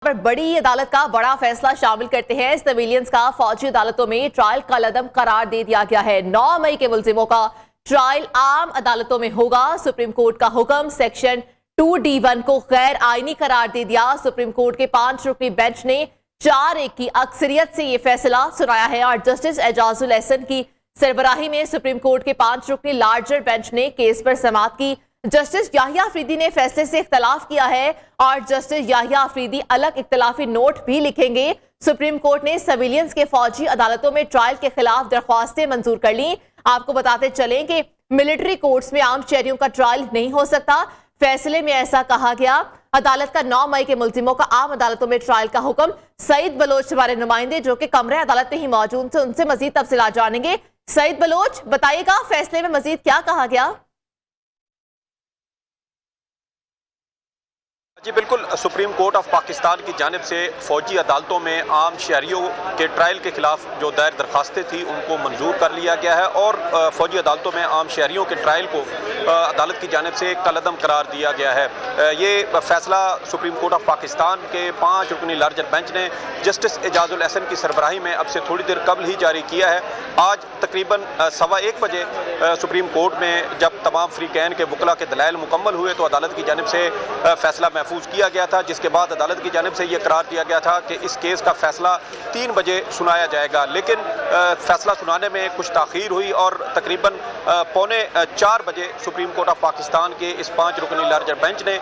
पर बड़ी अदालत का बड़ा फैसला शामिल करते हैं। सिविलियंस का फौजी अदालतों में ट्रायल कलअदम करार दे दिया गया है। 9 मई के मुलजिमों का ट्रायल आम अदालतों में होगा। सुप्रीम कोर्ट का हुक्म, सेक्शन 2D1 को गैर आईनी करार दे दिया। सुप्रीम कोर्ट के 5 रुकनी बेंच ने 4-1 की अक्सरियत से यह फैसला सुनाया है और जस्टिस एजाजुल एहसन की सरबराही में सुप्रीम कोर्ट के 5 रुकनी लार्जर बेंच ने केस पर समाअत की। जस्टिस याहिया अफरीदी ने फैसले से इख्तलाफ किया है और जस्टिस याहिया अफरीदी अलग इख्तलाफी नोट भी लिखेंगे। सुप्रीम कोर्ट ने सिविलियंस के फौजी अदालतों में ट्रायल के खिलाफ दरख्वास्तें मंजूर कर ली। आपको बताते चलें कि मिलिट्री कोर्ट्स में आम शहरियों का ट्रायल नहीं हो सकता। फैसले में ऐसा कहा गया। अदालत का 9 मई के मुलजिमों का आम अदालतों में ट्रायल का हुक्म। सईद बलोच हमारे नुमाइंदे जो कि कमरे अदालत में ही मौजूद थे, उनसे मजीद तफसीलात जानेंगे। सईद बलोच, बताइएगा फैसले में मजीद क्या कहा गया? जी बिल्कुल, सुप्रीम कोर्ट ऑफ पाकिस्तान की जानिब से फौजी अदालतों में आम शहरियों के ट्रायल के खिलाफ जो दायर दरखास्तें थी उनको मंजूर कर लिया गया है और फौजी अदालतों में आम शहरियों के ट्रायल को अदालत की जानिब से कलअदम करार दिया गया है। ये फैसला सुप्रीम कोर्ट ऑफ पाकिस्तान के 5 रुकनी लार्जर बेंच ने जस्टिस एजाजुल एहसन की सरबराही में अब से थोड़ी देर कबल ही जारी किया है। आज तकरीबन 1:15 बजे सुप्रीम कोर्ट में जब तमाम फ्रीकैन के वकला के दलाइल मुकम्मल हुए तो अदालत की जानिब से फैसला महफूज किया गया था, जिसके बाद अदालत की जानिब से यह करार दिया गया था कि इस केस का फैसला 3 बजे सुनाया जाएगा। लेकिन फैसला सुनाने में कुछ ताखीर हुई और तकरीबन 3:45 बजे सुप्रीम कोर्ट ऑफ पाकिस्तान के इस 5 रुकनी लार्जर बेंच ने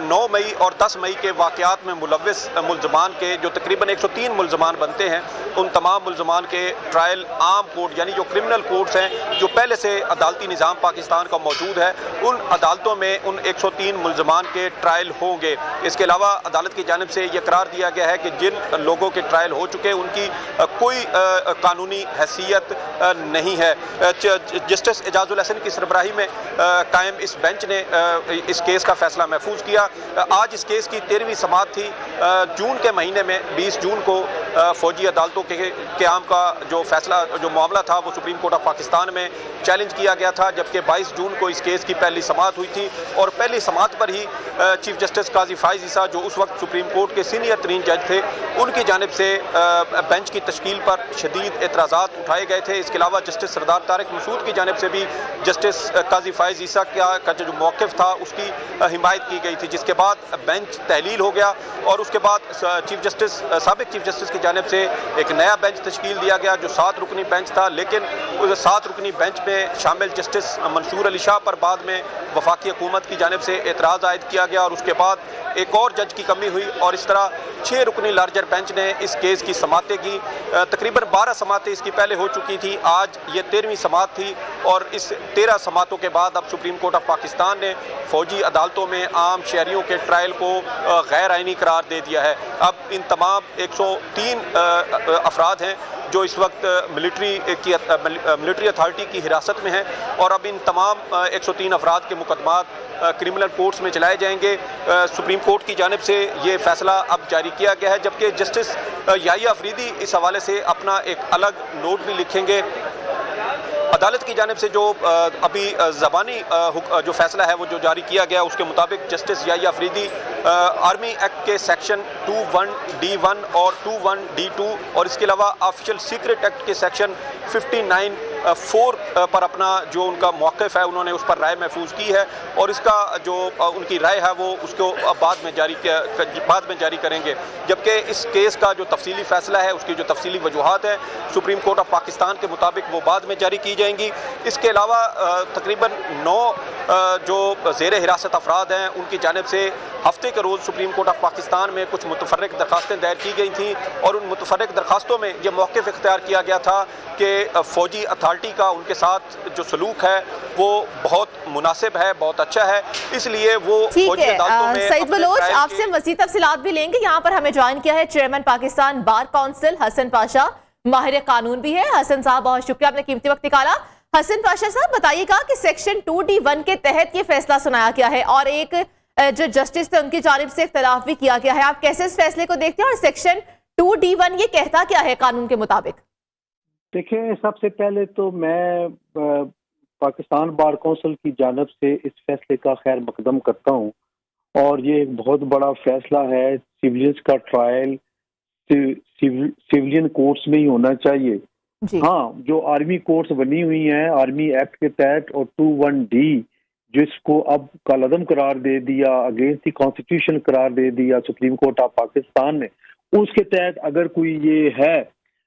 9 मई और 10 मई के वाक़यात में मुलव्विस मुलजमान के जो तकरीबन 103 मुलजमान बनते हैं, उन तमाम मुलजमान के ट्रायल आम कोर्ट यानी जो क्रिमिनल कोर्ट्स हैं जो पहले से अदालती निज़ाम पाकिस्तान का मौजूद है, उन अदालतों में उन 103 मुलजमान के ट्रायल होंगे। इसके अलावा अदालत की जानिब से यह करार दिया गया है कि जिन लोगों के ट्रायल हो चुके उनकी कोई कानूनी हैसियत नहीं है। जस्टिस एजाजुल एहसन की सरबराही में कायम इस बेंच ने इस केस का फैसला महफूज किया। आज इस केस की 13वीं समाअत थी। जून के महीने में 20 जून को फौजी अदालतों के क़याम का जो फैसला जो मामला था वो सुप्रीम कोर्ट ऑफ पाकिस्तान में चैलेंज किया गया था, जबकि 22 जून को इस केस की पहली समाअत हुई थी और पहली समाअत पर ही चीफ जस्टिस काजी फाइज ईसा जो उस वक्त सुप्रीम कोर्ट के सीनियर तरीन जज थे, उनकी जानिब से बेंच की तश्कील पर शदीद एतराज़ात उठाए गए थे। इसके अलावा जस्टिस सरदार तारिक मसूद की जानिब से भी जस्टिस काजी फाइज ईसा का जो मौक़िफ़ था उसकी हिमायत की गई थी, जिसके बाद बेंच तहलील हो गया और उसके बाद साबिक़ चीफ जस्टिस की जानिब से एक नया बेंच तश्कील दिया गया जो 7 रुकनी बेंच था। लेकिन उस 7 रुकनी बेंच में शामिल जस्टिस मंसूर अली शाह पर बाद में वफाकी हुकूमत की जानिब से एतराज़ आयद किया गया और उसके बाद एक और जज की कमी हुई और इस तरह 6 रुकनी लार्जर बेंच ने इस केस की समाअतें की। तकरीबन 12 समाअतें इसकी पहले हो चुकी थी। आज ये 13वीं समाअत थी और इस 13 समाअतों के बाद अब सुप्रीम कोर्ट ऑफ पाकिस्तान ने फौजी अदालतों में आम शहरियों के ट्रायल को गैर आइनी करार दे दिया है। अब इन तमाम 103 अफराद हैं जो इस वक्त मिलिट्री अथॉरिटी की हिरासत में हैं और अब इन तमाम 103 अफराद के मुकदमात क्रिमिनल कोर्ट्स में चलाए जाएंगे। सुप्रीम कोर्ट की जानिब से ये फैसला अब जारी किया गया है, जबकि जस्टिस याहिया अफरीदी इस हवाले से अपना एक अलग नोट भी लिखेंगे। अदालत की जानिब से जो अभी ज़बानी जो फैसला है वो जो जारी किया गया उसके मुताबिक justice Yahya Afridi army act के सेक्शन 21D1 और 21D2 और इसके अलावा ऑफिशियल सीक्रेट एक्ट के सेक्शन 59(4) पर अपना जो उनका मौक़िफ़ है उन्होंने उस पर राय महफूज की है और इसका जो उनकी राय है वो उसको बाद में जारी करेंगे। जबकि इस केस का जो तफसीली फ़ैसला है उसकी जो तफसीली वजूहात है सुप्रीम कोर्ट ऑफ पाकिस्तान के मुताबिक वो बाद में जारी की जाएंगी। इसके अलावा तकरीबन 9 जो ज़ेरे हिरासत अफराद हैं उनकी जानिब से हफ्ते के रोज़ सुप्रीम कोर्ट ऑफ पाकिस्तान में कुछ मुतफर्रिक दरखास्तें दायर की गई थी और उन मुतफर्रिक दरखास्तों में यह मौक़िफ़ इख्तियार किया गया था कि फ़ौजी अथॉरिटी का उनके साथ जो सलूक है वो बहुत मुनासिब है, बहुत अच्छा है, इसलिए वो फौजी अदालतों में। सईद बलोच, आपसे मज़ीद तफसीलात भी लेंगे। यहाँ पर हमें ज्वाइन किया है chairman Pakistan bar council Hasan Pasha, माहिर कानून भी है। हसन साहब, बहुत शुक्रिया, आपने कीमती वक्त निकाला। हसन पाशा साहब, बताइएगा कि सेक्शन 2D1 के तहत ये फैसला सुनाया गया है और एक जो जस्टिस थे उनकी जानिब से इख्तिलाफ भी किया गया है। आप कैसे इस फैसले को देखते हैं और सेक्शन 2D1 ये कहता क्या है कानून के मुताबिक? देखिए, सबसे पहले तो मैं पाकिस्तान बार कौंसिल की जानिब से इस फैसले का खैर मकदम करता हूँ और ये एक बहुत बड़ा फैसला है। सिविलियंस का ट्रायल सिविलियन कोर्ट्स में ही होना चाहिए। जी। हाँ, जो आर्मी कोर्ट्स बनी हुई हैं आर्मी एक्ट के तहत और 21D जिसको अब कलअदम करार दे दिया, अगेंस्ट द कॉन्स्टिट्यूशन करार दे दिया सुप्रीम कोर्ट ऑफ पाकिस्तान ने, उसके तहत अगर कोई ये है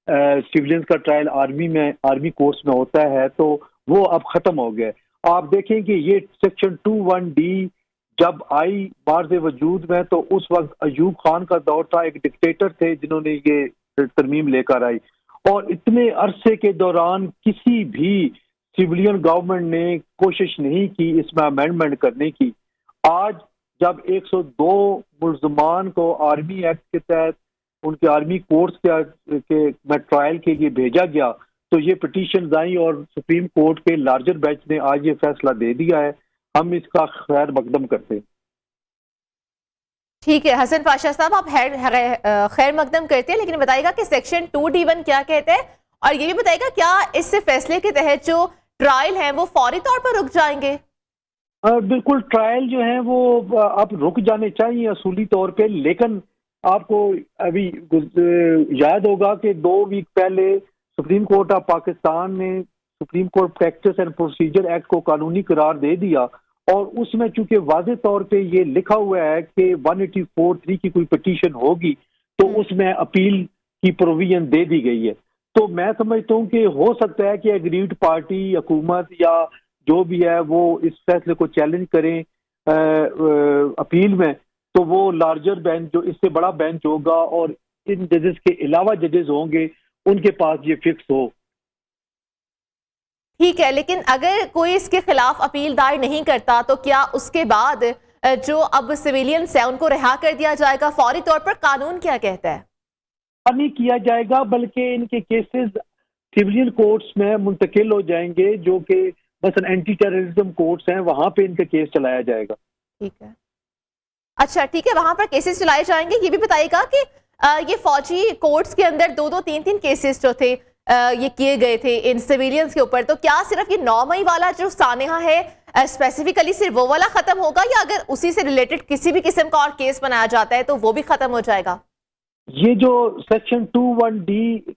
सिविलियंस का ट्रायल आर्मी कोर्ट्स में होता है तो वो अब खत्म हो गया। आप देखें कि ये सेक्शन 21D जब आई बार्ज़ वजूद में तो उस वक्त अयूब खान का दौर था, एक डिक्टेटर थे जिन्होंने ये तरमीम लेकर आई, और इतने अरसे के दौरान किसी भी सिविलियन गवर्नमेंट ने कोशिश नहीं की इसमें अमेंडमेंट करने की। आज जब 102 मुल्ज़मान को आर्मी एक्ट के तहत उनके आर्मी कोर्ट्स के में ट्रायल के लिए भेजा गया तो ये पिटीशन आई और सुप्रीम कोर्ट के लार्जर बेंच ने आज ये फैसला दे दिया है। हम इसका खैर मकदम करते हैं। ठीक है हसन पाशा साहब, आप खैर मकदम करते हैं, लेकिन बताइएगा कि सेक्शन 2D1 क्या कहते हैं, और ये भी बताइएगा क्या इस फैसले के तहत जो ट्रायल है वो फौरी तौर पर रुक जाएंगे? बिल्कुल, ट्रायल जो है वो अब रुक जाने चाहिए असूली तौर पे, लेकिन आपको अभी याद होगा कि 2 वीक पहले सुप्रीम कोर्ट ऑफ पाकिस्तान ने supreme court practice and procedure act को कानूनी करार दे दिया, और उसमें चूंकि वाज़े तौर पे ये लिखा हुआ है कि 184(3) की कोई पिटीशन होगी तो उसमें अपील की प्रोविजन दे दी गई है। तो मैं समझता हूँ कि हो सकता है कि एग्रीड पार्टी, हुकूमत या जो भी है वो इस फैसले को चैलेंज करें अपील में, तो वो लार्जर बेंच जो इससे बड़ा बेंच होगा और इन जजेस के अलावा जजेस होंगे उनके पास ये फिक्स हो। ठीक है, लेकिन अगर कोई इसके खिलाफ अपील दायर नहीं करता तो क्या उसके बाद जो अब सिविलियंस है उनको रिहा कर दिया जाएगा फौरी तौर पर? कानून क्या कहता है? नहीं किया जाएगा, बल्कि इनके केसेस सिविलियन कोर्ट्स में मुंतकिल हो जाएंगे जो कि मसलन एंटी टेररिज्म कोर्ट्स हैं, वहां पे इनका केस चलाया जाएगा। ठीक है, अच्छा ठीक है, वहां पर केसेस चलाए जाएंगे। ये भी बताइएगा कि ये फौजी कोर्ट्स के अंदर 2-2, 3-3 केसेस जो थे ये किए गए थे इन सिविलियंस के ऊपर, तो क्या सिर्फ ये 9 मई वाला जो सानेहा है स्पेसिफिकली सिर्फ वो वाला खत्म होगा, या अगर उसी से रिलेटेड किसी भी किस्म का और केस बनाया जाता है तो वो भी खत्म हो जाएगा? ये जो section 21D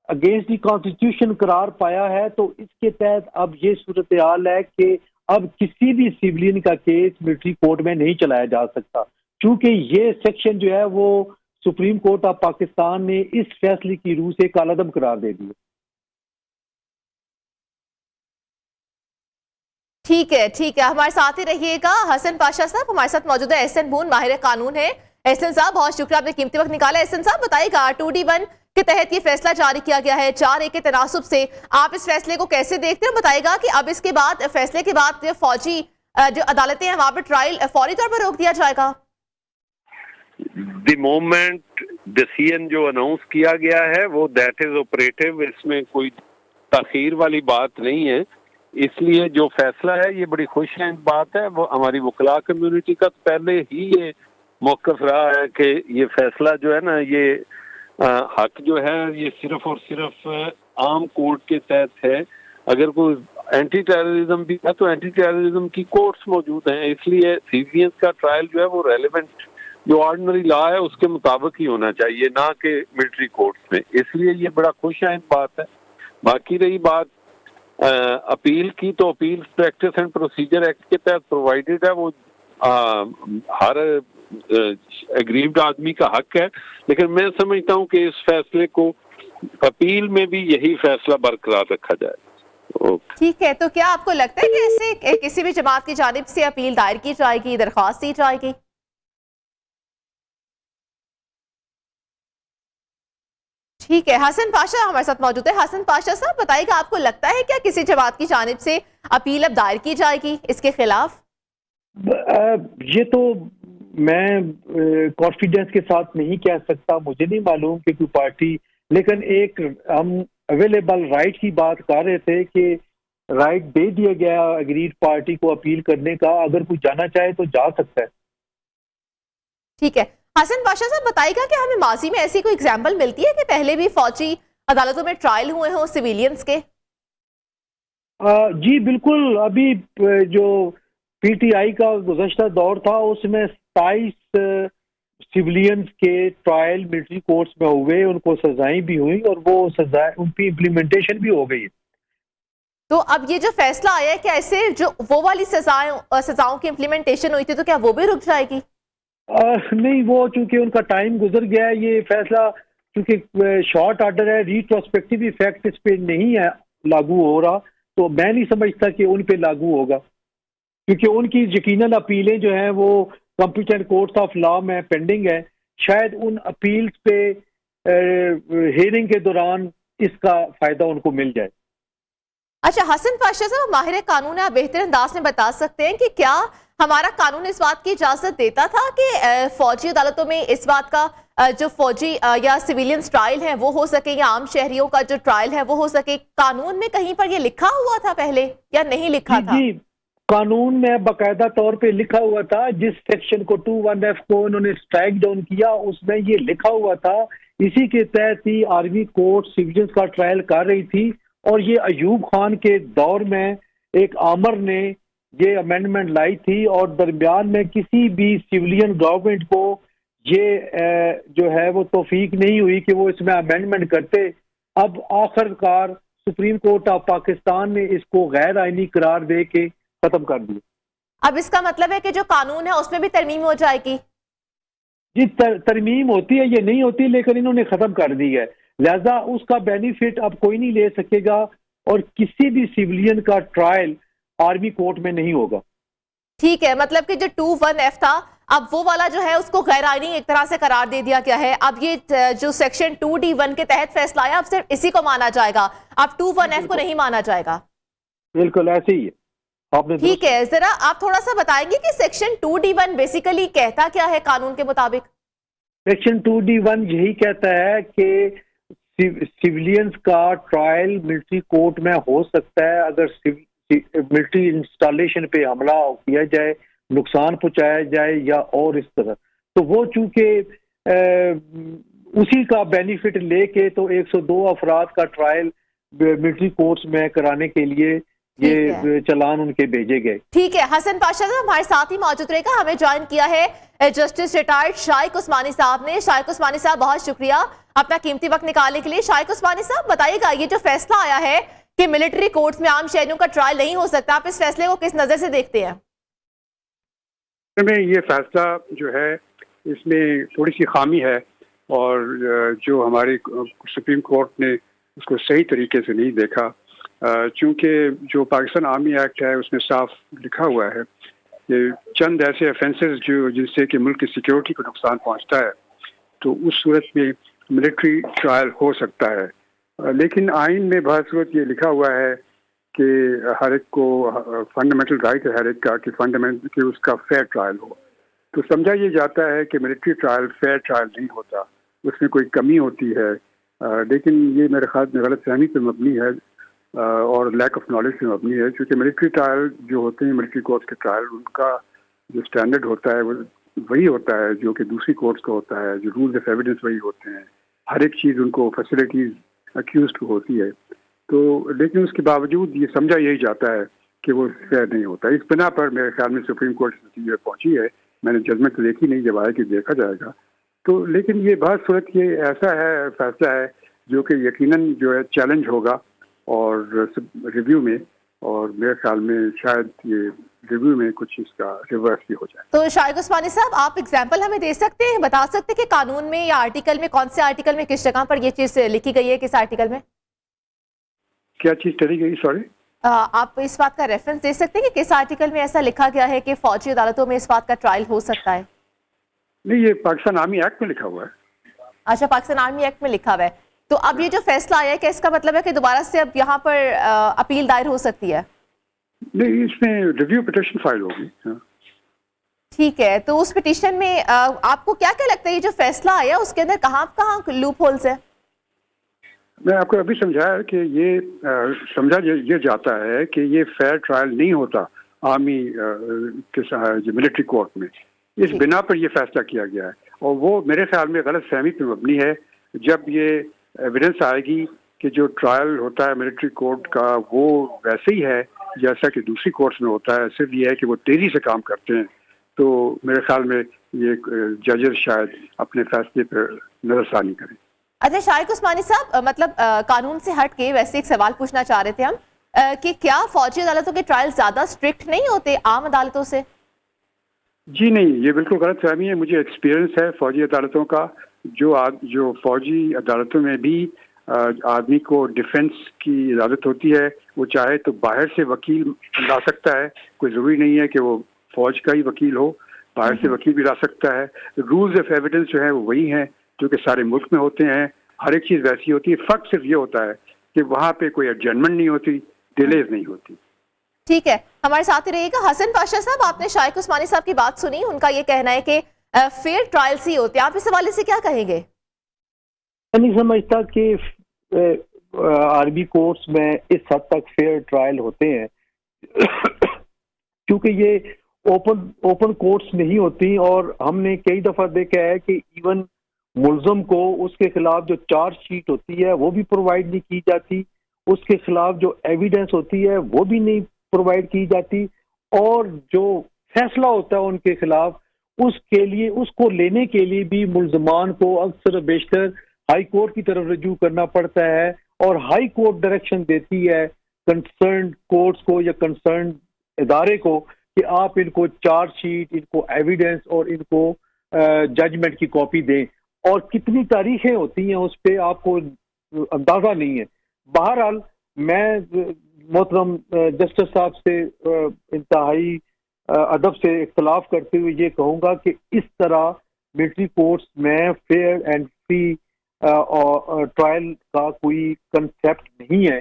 against the constitution करार पाया है तो इसके तहत अब ये सूरत हाल है कि अब किसी भी सिविलियन का केस मिलिट्री कोर्ट में नहीं चलाया जा सकता, क्योंकि ये सेक्शन जो है वो सुप्रीम कोर्ट ऑफ पाकिस्तान ने इस फैसले की रूह से कालादम करार दे दिया। ठीक है, हमारे साथ ही रहिएगा हसन पाशा साहब, हमारे साथ मौजूद है एहसन बून, माहिर कानून है। एहसन साहब बहुत शुक्रिया, आपने कीमती वक्त निकाला। एहसन साहब बताइएगा 2D1 के तहत ये फैसला जारी किया गया है 4A के तनासुब से, आप इस फैसले को कैसे देखते हैं? बताइएगा कि अब इसके बाद फैसले के बाद फौजी जो अदालतें हैं वहां पर ट्रायल फौरी तौर पर रोक दिया जाएगा? द मोमेंट डिसीजन जो अनाउंस किया गया है वो दैट इज ऑपरेटिव, इसमें कोई ताखीर वाली बात नहीं है। इसलिए जो फैसला है ये बड़ी खुश बात है। वो हमारी वकला कम्युनिटी का पहले ही ये मौक़िफ़ रहा है कि ये फैसला जो है ना, ये हक जो है ये सिर्फ और सिर्फ आम कोर्ट के तहत है। अगर कोई एंटी टेररिज्म भी है तो एंटी टेररिज्म की कोर्ट्स मौजूद हैं, इसलिए सिविलियंस का ट्रायल जो है वो रेलेवेंट जो ऑर्डिनरी लॉ है उसके मुताबिक ही होना चाहिए, ना कि मिलिट्री कोर्ट्स में। इसलिए ये बड़ा खुशआइंद बात है। बाकी रही बात अपील की, तो appeal practice and procedure act के तहत प्रोवाइडेड है, वो हर एग्रीव्ड आदमी का हक है। लेकिन मैं समझता हूँ कि इस फैसले को अपील में भी यही फैसला बरकरार रखा जाए। ठीक है, तो क्या आपको लगता है कि इससे किसी भी जमात की जानिब से अपील दायर की जाएगी, दरख्वास्त दी जाएगी? ठीक है, हसन पाशा हमारे साथ मौजूद है। हसन पाशा साहब बताइएगा, आपको लगता है क्या किसी जमात की जानिब से अपील अब दायर की जाएगी इसके खिलाफ? ये तो मैं कॉन्फिडेंस के साथ नहीं कह सकता, मुझे नहीं मालूम कि कोई पार्टी, लेकिन एक हम अवेलेबल राइट की बात कर रहे थे कि राइट दे दिया गया अग्रीड पार्टी को अपील करने का, अगर कोई जाना चाहे तो जा सकता है। ठीक है, हसन पाशा साहब बताइएगा कि हमें माजी में ऐसी कोई एग्जाम्पल मिलती है कि पहले भी फौजी अदालतों में ट्रायल हुए हों सिविलियंस के? जी बिल्कुल, अभी जो PTI का गुज़श्ता दौर था उसमें 27 सिविलियंस के ट्रायल मिलिट्री कोर्ट्स में हुए, उनको सजाएं भी हुई और वो सजाएं उनकी इम्प्लीमेंटेशन भी हो गई है। तो अब ये जो फैसला आया है, क्या ऐसे जो वो वाली सजाओं की इम्प्लीमेंटेशन हुई थी तो क्या वो भी रुक जाएगी? नहीं, वो चूंकि उनका टाइम गुजर गया है, ये फैसला चूंकि शॉर्ट ऑर्डर है, रिट्रोस्पेक्टिव इफेक्ट इस पे नहीं है लागू हो रहा, तो मैं नहीं समझता कि उन पे लागू होगा, क्योंकि उनकी यकीनन अपीलें जो हैं वो कॉम्पिटेंट कोर्ट्स ऑफ लॉ में पेंडिंग है। शायद उन अपील्स पे हियरिंग के दौरान इसका फायदा उनको मिल जाए। अच्छा हसन पाशा साहब, माहिर कानून है, आप बेहतर अंदाज में बता सकते हैं कि क्या हमारा कानून इस बात की इजाजत देता था कि फौजी अदालतों में इस बात का जो फौजी या सिविलियंस ट्रायल है वो हो सके, या आम शहरियों का जो ट्रायल है वो हो सके? कानून में कहीं पर ये लिखा हुआ था पहले या नहीं लिखा था? जी, कानून में बाकायदा तौर पे लिखा हुआ था। जिस सेक्शन को 21F को उन्होंने स्ट्राइक डाउन किया उसमें ये लिखा हुआ था। इसी के तहत ही आर्मी कोर्ट सिविलियंस का ट्रायल कर रही थी, और ये अयूब खान के दौर में एक आमर ने ये अमेंडमेंट लाई थी, और दरमियान में किसी भी सिविलियन गवर्नमेंट को ये जो है वो तौफीक नहीं हुई कि वो इसमें अमेंडमेंट करते। अब आखिरकार सुप्रीम कोर्ट ऑफ पाकिस्तान ने इसको गैर आईनी करार दे के खत्म कर दिया। अब इसका मतलब है कि जो कानून है उसमें भी तरमीम हो जाएगी? जी, तरमीम होती है, ये नहीं होती, लेकिन इन्होंने खत्म कर दी है, लिहाजा उसका बेनिफिट अब कोई नहीं ले सकेगा, और किसी भी सिविलियन का ट्रायल आर्मी कोर्ट में नहीं होगा। ठीक है, मतलब कि जो 21F था अब वो वाला जो है उसको गैर आईनी एक तरह से करार दे दिया गया है। अब ये जो सेक्शन 2D1 के तहत फैसला आया, अब सिर्फ इसी को माना जाएगा, अब 21F को नहीं माना जाएगा। बिल्कुल ऐसे ही है आपने। ठीक है, जरा आप थोड़ा सा बताएंगे कि सेक्शन 2D1 बेसिकली कहता क्या है कानून के मुताबिक? सेक्शन 2D1 यही कहता है कि सिविलियंस का ट्रायल मिलिट्री कोर्ट में हो सकता है अगर मिलिट्री इंस्टॉलेशन पे हमला किया जाए, नुकसान पहुंचाया जाए या और इस तरह। तो वो चूंकि उसी का बेनिफिट लेके तो 102 अफराद का ट्रायल मिलिट्री कोर्ट्स में कराने के लिए ये चलान उनके भेजे गए। ठीक है, हसन पाशा साहब हमारे साथ ही मौजूद रहेगा। हमें ज्वाइन किया है जस्टिस रिटायर्ड शाइक उस्मानी साहब ने। शाइक उस्मानी साहब बहुत शुक्रिया अपना कीमती वक्त निकालने के लिए। शाइक उस्मानी साहब बताइएगा, ये जो फैसला आया है कि मिलिट्री कोर्ट्स में आम शहरियों का ट्रायल नहीं हो सकता, आप इस फैसले को किस नजर से देखते हैं? ये फैसला जो है इसमें थोड़ी सी खामी है, और जो हमारी सुप्रीम कोर्ट ने उसको सही तरीके से नहीं देखा, चूँकि जो पाकिस्तान आर्मी एक्ट है उसमें साफ लिखा हुआ है कि चंद ऐसे ऑफेंसेस जो जिनसे कि मुल्क की सिक्योरिटी को नुकसान पहुंचता है तो उस सूरत में मिलिट्री ट्रायल हो सकता है। लेकिन आइन में बहुत सूरत ये लिखा हुआ है कि हर एक को फंडामेंटल राइट है हर एक का कि उसका फेयर ट्रायल हो। तो समझा ये जाता है कि मिलिट्री ट्रायल फेयर ट्रायल नहीं होता, उसमें कोई कमी होती है। लेकिन ये मेरे ख्याल में गलत फहमी पर मबनी है और लैक ऑफ नॉलेज पे मबनी है, क्योंकि मिलिट्री ट्रायल जो होते हैं मिलिट्री कोर्ट्स के ट्रायल, उनका जो स्टैंडर्ड होता है वो वही होता है जो कि दूसरी कोर्ट्स का होता है, जो रूल्स ऑफ एविडेंस वही होते हैं, हर एक चीज़ उनको फैसिलिटीज़ अक्यूज को होती है। तो लेकिन उसके बावजूद ये समझा यही जाता है कि वो फेयर नहीं होता। इस बिना पर मेरे ख्याल में सुप्रीम कोर्ट नतीजे पहुंची है। मैंने जजमेंट तो देखी नहीं, जब आया कि देखा जाएगा। तो लेकिन ये बहुत सूरत ये ऐसा है फैसला है जो कि यकीनन जो है चैलेंज होगा और रिव्यू में, और मेरे ख्याल में शायद ये रिव्यू में कुछ इसका रिवर्स भी हो जाए। तो शाइक उस्मानी साहब आप एग्जांपल हमें दे सकते हैं, बता सकते हैं कि कानून में या आर्टिकल में, कौन से आर्टिकल में, किस जगह पर ये चीज लिखी गई है, किस आर्टिकल में क्या चीज चली गई? सॉरी, आप इस बात का रेफरेंस दे सकते हैं कि किस आर्टिकल में ऐसा लिखा गया है कि फौजी अदालतों में इस बात का ट्रायल हो सकता है? नहीं, ये पाकिस्तान आर्मी एक्ट में लिखा हुआ है। अच्छा, पाकिस्तान आर्मी एक्ट में लिखा हुआ है। तो अब ये जो फैसला आया है क्या इसका मतलब है कि दोबारा से अब यहाँ पर अपील दायर हो सकती है? नहीं, इसमें रिव्यू पिटीशन फाइल होगी। ठीक है, तो उस पिटीशन में आपको क्या क्या लगता है ये जो फैसला आया उसके अंदर कहाँ कहाँ लूप होल्स है? मैं आपको अभी समझाया कि ये समझा ये जाता है कि ये फेयर ट्रायल नहीं होता आर्मी के मिलिट्री कोर्ट में। इस बिना पर ये फैसला किया गया है, और वो मेरे ख्याल में गलत फहमी पे मबनी है। जब ये एविडेंस आएगी कि जो ट्रायल होता है मिलिट्री कोर्ट का वो वैसे ही है जैसा कि दूसरी कोर्ट्स में होता है, सिर्फ ये है कि वो तेजी से काम करते हैं, तो मेरे ख्याल में ये जजेस शायद अपने फैसले पर नजरसानी करें। अच्छा शाइक उस्मानी साहब, मतलब कानून से हट के वैसे एक सवाल पूछना चाह रहे थे हम कि क्या फौजी अदालतों के ट्रायल ज्यादा स्ट्रिक्ट नहीं होते आम अदालतों से? जी नहीं, ये बिल्कुल गलत फहमी है। मुझे एक्सपीरियंस है फौजी अदालतों का। जो फौजी अदालतों में भी आदमी को डिफेंस की इजाज़त होती है, वो चाहे तो बाहर से वकील ला सकता है, कोई ज़रूरी नहीं है कि वो फौज का ही वकील हो, बाहर से वकील भी ला सकता है। रूल्स ऑफ एविडेंस जो है वो वही हैं जो कि सारे मुल्क में होते हैं, हर एक चीज़ वैसी होती है। फ़र्क सिर्फ ये होता है कि वहाँ पे कोई एडजमेंट नहीं होती, डिलेज नहीं होती। ठीक है, हमारे साथ ही रहिएगा। हसन पाशा साहब, आपने शाइक उस्मानी साहब की बात सुनी, उनका ये कहना है कि फेयर ट्रायल्स ही होते हैं, आप इस हवाले से क्या कहेंगे? मैं नहीं समझता कि आर्मी कोर्ट्स में इस हद तक फेयर ट्रायल होते हैं क्योंकि ये ओपन कोर्ट्स नहीं होती, और हमने कई दफा देखा है कि इवन मुल्ज़म को उसके खिलाफ जो चार्जशीट होती है वो भी प्रोवाइड नहीं की जाती, उसके खिलाफ जो एविडेंस होती है वो भी नहीं प्रोवाइड की जाती, और जो फैसला होता है उनके खिलाफ उसके लिए उसको लेने के लिए भी मुल्ज़मान को अक्सर बेशतर हाई कोर्ट की तरफ रजू करना पड़ता है, और हाई कोर्ट डायरेक्शन देती है कंसर्न कोर्ट्स को या कंसर्न इदारे को कि आप इनको चार्जशीट, इनको एविडेंस और इनको जजमेंट की कॉपी दें। और कितनी तारीखें होती हैं उस पर आपको अंदाजा नहीं है। बहरहाल मैं मोहतरम जस्टिस साहब से इंतहाई अदब से इख्तलाफ करते हुए ये कहूँगा कि इस तरह मिलिट्री कोर्ट्स में फेयर एंड फ्री ट्रायल का कोई कंसेप्ट नहीं है।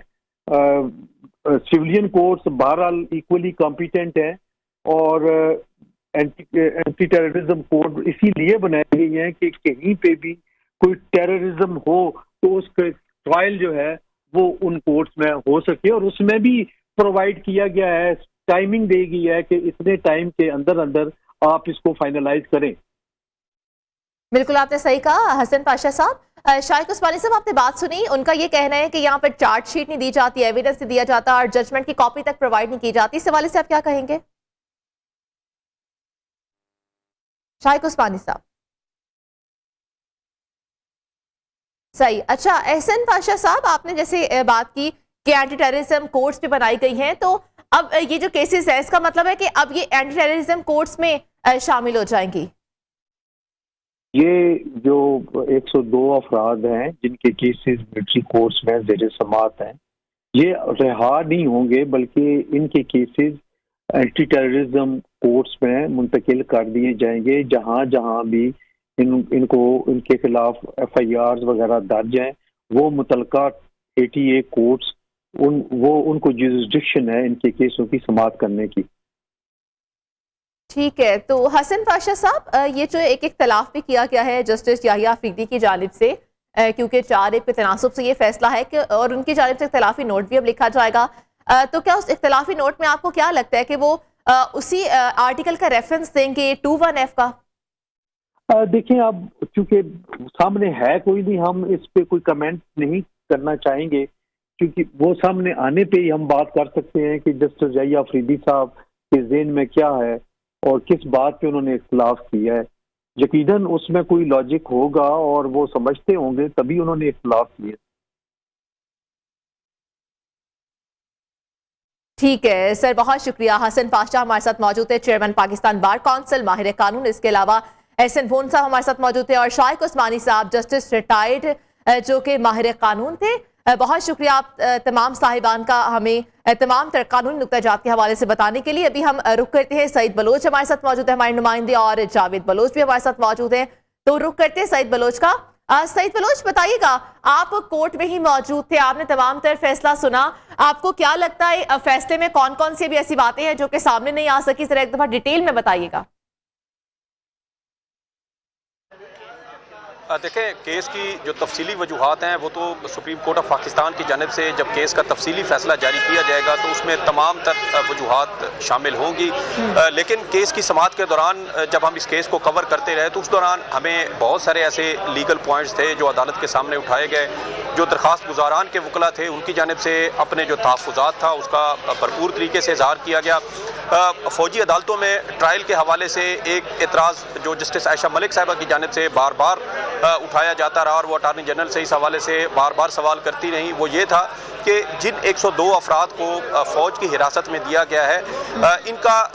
सिविलियन कोर्ट्स बहरहाल इक्वली कॉम्पिटेंट है, और एंटी टेररिज्म कोड इसीलिए बनाई गई है कि कहीं पे भी कोई टेररिज्म हो तो उसका ट्रायल जो है वो उन कोर्ट्स में हो सके, और उसमें भी प्रोवाइड किया गया है, टाइमिंग दी गई है कि इतने टाइम के अंदर अंदर आप इसको फाइनलाइज करें। बिल्कुल आपने सही कहा हसन पाशा साहब। शाइक उस्मानी साहब, आपने बात सुनी, उनका ये कहना है कि यहाँ पर चार्जशीट नहीं दी जाती, एविडेंस नहीं दिया जाता और जजमेंट की कॉपी तक प्रोवाइड नहीं की जाती। इस हवाले से आप क्या कहेंगे शाइक उस्मानी साहब? सही। अच्छा एहसन पाशा साहब, आपने जैसे बात की कि एंटी टेररिज्म कोर्ट्स भी बनाई गई हैं, तो अब ये जो केसेस है इसका मतलब है कि अब ये एंटी टेररिज्म कोर्ट्स में शामिल हो जाएंगी? ये जो 102 अफराद हैं जिनके केसेस मिलिट्री कोर्ट्स में ज़ेर समाअत हैं, ये रिहा नहीं होंगे, बल्कि इनके केसेस एंटी टेररिज्म कोर्ट्स में मुंतकिल कर दिए जाएंगे। जहाँ जहाँ भी इनके खिलाफ FIRs वगैरह दर्ज हैं, वो मुतलका 88 कोर्ट्स उनको जुरिसडिक्शन है इनके केसों की समाअत करने की। ठीक है, तो हसन पाशा साहब, ये जो एक इख्तलाफ भी किया गया है जस्टिस याहिया अफरीदी की जानिब से, क्योंकि 4 के तनासुब से ये फैसला है कि और उनकी जानिब से इख्तलाफी नोट भी अब लिखा जाएगा, तो क्या उस इख्तलाफी नोट में आपको क्या लगता है कि वो उसी आर्टिकल का रेफरेंस देंगे 21F का? देखिए, अब चूंकि सामने है कोई नहीं, हम इस पे कोई कमेंट नहीं करना चाहेंगे, क्योंकि वो सामने आने पे ही हम बात कर सकते हैं कि जस्टिस याहिया अफरीदी साहब के ज़हन में क्या है और किस बात पे उन्होंने इख्तलाफ किया है। यकीनन उसमें कोई लॉजिक होगा और वो समझते होंगे तभी उन्होंने इख्तलाफ किया। ठीक है सर, बहुत शुक्रिया। हसन पाशा हमारे साथ मौजूद है, चेयरमैन पाकिस्तान बार काउंसिल, माहिर कानून। इसके अलावा एहसन भून साहब हमारे साथ मौजूद थे और शाइक उस्मानी साहब जस्टिस रिटायर्ड जो कि माहिर कानून थे। बहुत शुक्रिया आप तमाम साहिबान का हमें तमाम तर कानूनी नुक्ताजात के हवाले से बताने के लिए। अभी हम रुक करते हैं, सईद बलोच हमारे साथ मौजूद है, हमारे नुमाइंदे, और जावेद बलोच भी हमारे साथ मौजूद हैं, तो रुक करते हैं सईद बलोच का। सईद बलोच, बताइएगा, आप कोर्ट में ही मौजूद थे, आपने तमाम तर फैसला सुना, आपको क्या लगता है फैसले में कौन कौन सी भी ऐसी बातें हैं जो कि सामने नहीं आ सकी, जरा एक दफा डिटेल में बताइएगा। देखें, केस की जो तफसीली वजूहात हैं वो तो सुप्रीम कोर्ट ऑफ पाकिस्तान की जानिब से जब केस का तफसीली फैसला जारी किया जाएगा तो उसमें तमाम तर वजूहात शामिल होंगी। लेकिन केस की समाअत के दौरान जब हम इस केस को कवर करते रहे तो उस दौरान हमें बहुत सारे ऐसे लीगल पॉइंट्स थे जो अदालत के सामने उठाए गए। जो दरख्वास्त गुजारान के वकला थे उनकी जानिब से अपने जो तहफ़्फ़ुज़ात था उसका भरपूर तरीके से इजहार किया गया। फ़ौजी अदालतों में ट्रायल के हवाले से एक एतराज़ जो जस्टिस आयशा मलिक साहिबा की जानिब से बार बार उठाया जाता रहा और वो अटार्नी जनरल से इस हवाले से बार बार सवाल करती रही, वो ये था कि जिन 102 अफराद को फ़ौज की हिरासत में दिया गया है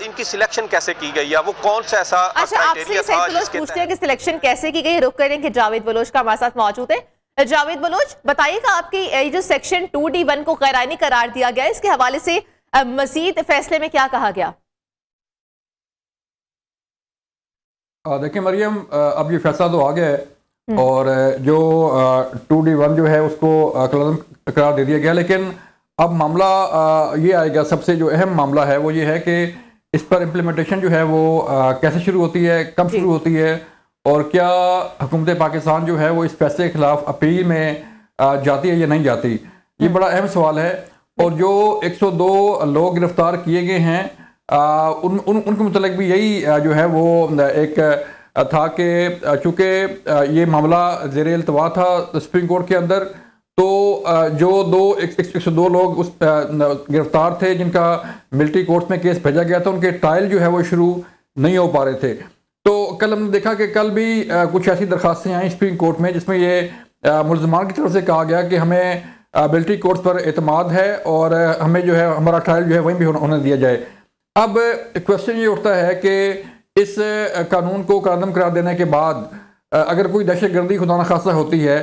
इनकी सिलेक्शन कैसे की गई या वो कौन सा ऐसा आपसे सईद बलोच पूछते हैं कि सिलेक्शन कैसे की गई। रुक करें कि जावेद बलोच का हमारे साथ मौजूद है। जावेद बलोच, बताइएगा आपकी जो सेक्शन 2D1 को गैरआईनी करार दिया गया इसके हवाले से मजीद फैसले में क्या कहा गया? देखिए मरियम, अब ये फैसला तो आ गया है और जो 2D1 जो है उसको कलअदम करार दे दिया गया, लेकिन अब मामला ये आएगा, सबसे जो अहम मामला है वो ये है कि इस पर इम्प्लीमेंटेशन जो है वो कैसे शुरू होती है, कब शुरू होती है और क्या हुकूमत पाकिस्तान जो है वो इस फैसले के खिलाफ अपील में जाती है या नहीं जाती, ये बड़ा अहम सवाल है। और जो 102 लोग गिरफ्तार किए गए हैं उनके मुतल्लिक भी यही जो है वो एक था कि चूँकि ये मामला ज़ेर इल्तवा था सुप्रीम कोर्ट के अंदर, तो जो 102 लोग उस गिरफ्तार थे जिनका मिलिट्री कोर्ट में केस भेजा गया था, उनके ट्रायल जो है वो शुरू नहीं हो पा रहे थे। तो कल हमने देखा कि कल भी कुछ ऐसी दरखास्तें आई सुप्रीम कोर्ट में जिसमें ये मुलजमान की तरफ से कहा गया कि हमें मिलिट्री कोर्ट पर एतमाद है और हमें जो है हमारा ट्रायल जो है वहीं भी होने दिया जाए। अब क्वेश्चन ये उठता है कि इस कानून को कलअदम करार देने के बाद अगर कोई दहशतगर्दी खुदा न खासा होती है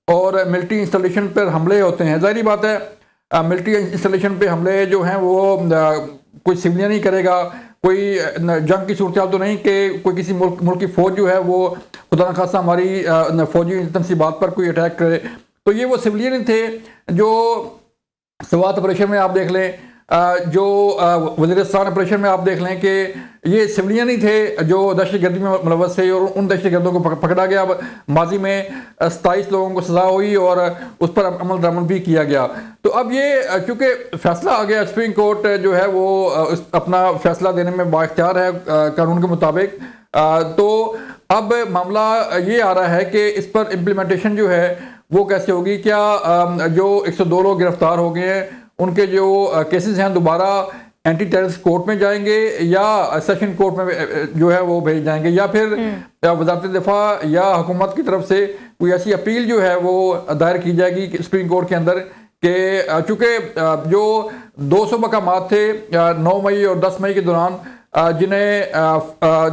और मिलिट्री इंस्टॉलेशन पर हमले होते हैं, ज़ाहिर बात है मिलिट्री इंस्टॉलेशन पे हमले जो हैं वो कोई सिविलियन नहीं करेगा, कोई जंग की सूरत तो नहीं कि कोई किसी मुल्क की फ़ौज जो है वो खुदा न खासा हमारी फ़ौजी तनसीबात पर कोई अटैक करे। तो ये वो सिविलियन ही थे जो स्वात ऑपरेशन में आप देख लें, जो वज़ीरिस्तान ऑपरेशन में आप देख लें कि ये सिविलियन ही थे जो दहशतगर्दी में मुलव्वस थे और उन दहशतगर्दों को पकड़ा गया। माजी में 27 लोगों को सज़ा हुई और उस पर अमल दरामद भी किया गया। तो अब ये चूँकि फैसला आ गया, सुप्रीम कोर्ट जो है वो अपना फैसला देने में बाइख्तियार है कानून के मुताबिक, तो अब मामला ये आ रहा है कि इस पर इम्प्लीमेंटेशन जो है वो कैसे होगी। क्या जो 102 लोग गिरफ्तार हो गए हैं उनके जो केसेस हैं दोबारा एंटी टेररिस्ट कोर्ट में जाएंगे या सेशन कोर्ट में जो है वो भेज जाएंगे, या फिर वज़ारत दिफा या हुकूमत की तरफ से कोई ऐसी अपील जो है वो दायर की जाएगी सुप्रीम कोर्ट के अंदर कि चूँकि जो 200 मकामात थे 9 मई और 10 मई के दौरान जिन्हें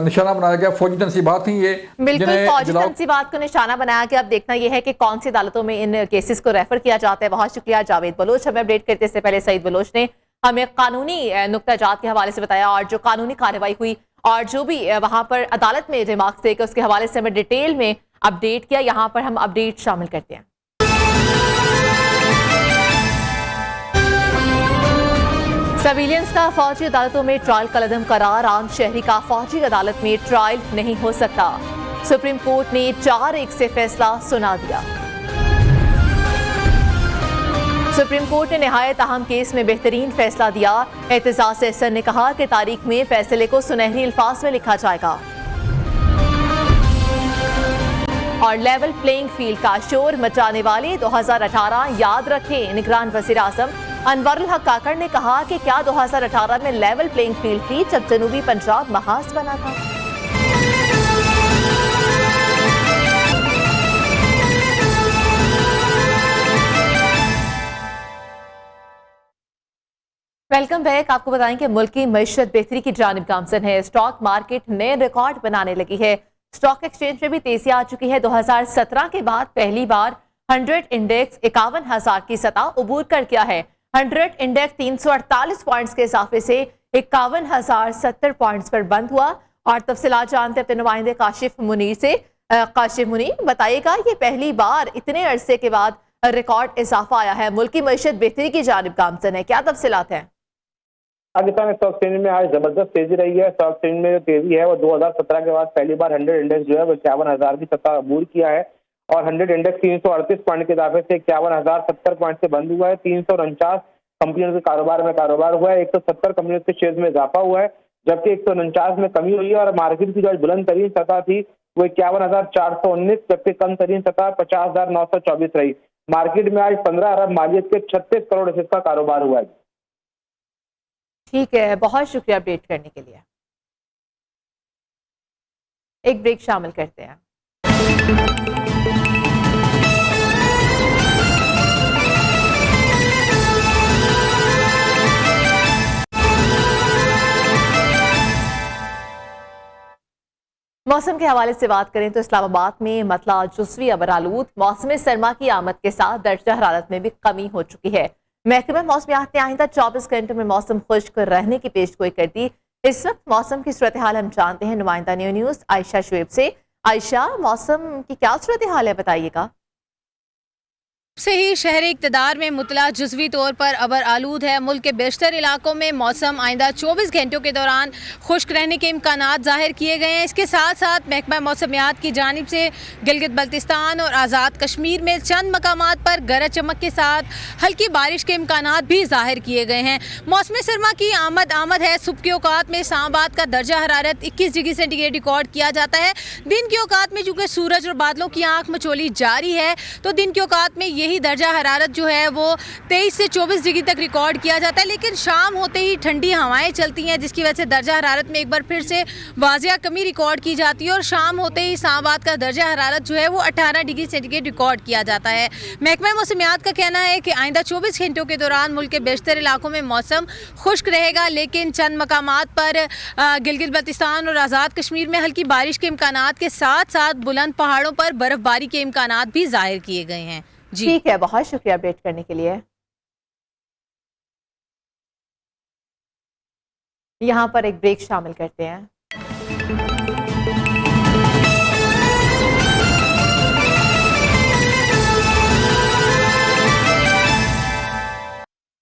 निशाना बनाया गया, फौजी तनसीबात थी ये, बिल्कुल फौजी तनसीबात को निशाना बनाया गया। अब देखना यह है कि कौन सी अदालतों में इन केसेस को रेफर किया जाता है। बहुत शुक्रिया जावेद बलोच। हमें अपडेट करते से पहले सईद बलोच ने हमें कानूनी नुक्ताजात के हवाले से बताया और जो कानूनी कार्रवाई हुई और जो भी वहां पर अदालत में रिमार्क्स थे उसके हवाले से हमें डिटेल में अपडेट किया। यहाँ पर हम अपडेट शामिल करते हैं। सिविलियंस का फौजी अदालतों में ट्रायल कलअदम करार, आम शहरी का फौजी अदालत में ट्रायल नहीं हो सकता। सुप्रीम कोर्ट ने 4-1 से फैसला सुना दिया। सुप्रीम कोर्ट ने निहायत अहम केस में बेहतरीन फैसला दिया। एतजाज एहसन ने कहा कि तारीख में फैसले को सुनहरी अल्फाज में लिखा जाएगा और लेवल प्लेइंग फील्ड का शोर मचाने वाले 2018 याद रखें। निगरान वज़ीर आज़म अनवरुल हक काकड़ ने कहा कि क्या 2018 में लेवल प्लेइंग फील्ड थी जब जनूबी पंजाब महाज बना था। Welcome back. आपको बताएं कि मुल्क की मईशत बेहतरी की जानिब गामजन है। स्टॉक मार्केट नए रिकॉर्ड बनाने लगी है। स्टॉक एक्सचेंज में भी तेजी आ चुकी है। 2017 के बाद पहली बार 100 इंडेक्स 51,000 की सतह उबूर कर गया है। 100 इंडेक्स 348 पॉइंट्स के इजाफे से 51,070 पॉइंट्स पर बंद हुआ। और तफसीलात जानते अपने नुमाइंदे काशिफ मुनीर से। काशिफ मुनीर, बताइएगा ये पहली बार इतने अरसे के बाद रिकॉर्ड इजाफा आया है, मुल्क की मईशत बेहतरी की जानिब गामजन है, क्या तफसीलात हैं? पाकिस्तान स्टॉक एक्सचेंज में आज जबरदस्त तेजी रही है। स्टॉक एक्सचेंज में जो तेजी है वो 2017 के बाद पहली बार 100 इंडेक्स जो है वो 51,000 की सतह अबूर किया है। और 100 इंडेक्स 338 पॉइंट के इजाफे से 51,070 पॉइंट से बंद हुआ है। 349 कंपनियों के कारोबार हुआ है। 170 कंपनियों के शेयर में इजाफा हुआ है, जबकि 149 में कमी हुई है। और मार्केट की जो बुलंद तरीन सतह थी वो 51,419, जबकि कम तरीन सतह 50,924 रही। मार्केट में आज 15 अरब मालियत के 36 करोड़ एसेट का कारोबार हुआ है। ठीक है, बहुत शुक्रिया अपडेट करने के लिए। एक ब्रेक शामिल करते हैं। मौसम के हवाले से बात करें तो इस्लामाबाद में मतला जुज़वी अबर आलूद, मौसम सरमा की आमद के साथ दर्जा हरारत में भी कमी हो चुकी है। महकमा मौसमियात ने आइंदा 24 घंटों में मौसम खुश्क रहने की पेशगोई कर दी। इस वक्त मौसम की सूरत हाल हम जानते हैं नुमाइंदा न्यूज़ आयशा शुएब से। आयशा, मौसम की क्या सूरत हाल है, बताइएगा। से ही शहर इक़्तिदार में मुतला जुज़वी तौर पर अबर आलूद है। मुल्क के बेशतर इलाकों में मौसम आइंदा 24 घंटों के दौरान खुश्क रहने के इम्कानात ज़ाहिर किए गए हैं। इसके साथ साथ महकमा मौसमियात की जानिब से गिलगित बल्तिस्तान और आज़ाद कश्मीर में चंद मकामात पर गरज चमक के साथ हल्की बारिश के इम्कानात भी ज़ाहिर किए गए हैं। मौसम सरमा की आमद है। सुबह के औकात में इस्लामाबाद का दर्जा हरारत 21 डिग्री सेंटीग्रेड रिकॉर्ड किया जाता है। दिन के औकात में चूँकि सूरज और बादलों की आँख मचोली जारी है, तो दिन के औकात में यही दर्जा हरारत जो है वो 23 से 24 डिग्री तक रिकॉर्ड किया जाता है। लेकिन शाम होते ही ठंडी हवाएं चलती हैं, जिसकी वजह से दर्जा हरारत में एक बार फिर से वाजिया कमी रिकॉर्ड की जाती है और शाम होते ही इस्लामाबाद का दर्जा हरारत जो है वो 18 डिग्री सेंटीग्रेड रिकॉर्ड किया जाता है। महकमा मौसमियात का कहना है कि आइंदा 24 घंटों के दौरान मुल्क के बेशतर इलाकों में मौसम खुश्क रहेगा, लेकिन चंद मकामात पर गिलगित बल्तिस्तान और आज़ाद कश्मीर में हल्की बारिश के इम्कानात के साथ साथ बुलंद पहाड़ों पर बर्फबारी के इम्कानात भी जाहिर किए गए हैं। ठीक है, बहुत शुक्रिया अपडेट करने के लिए। यहां पर एक ब्रेक शामिल करते हैं।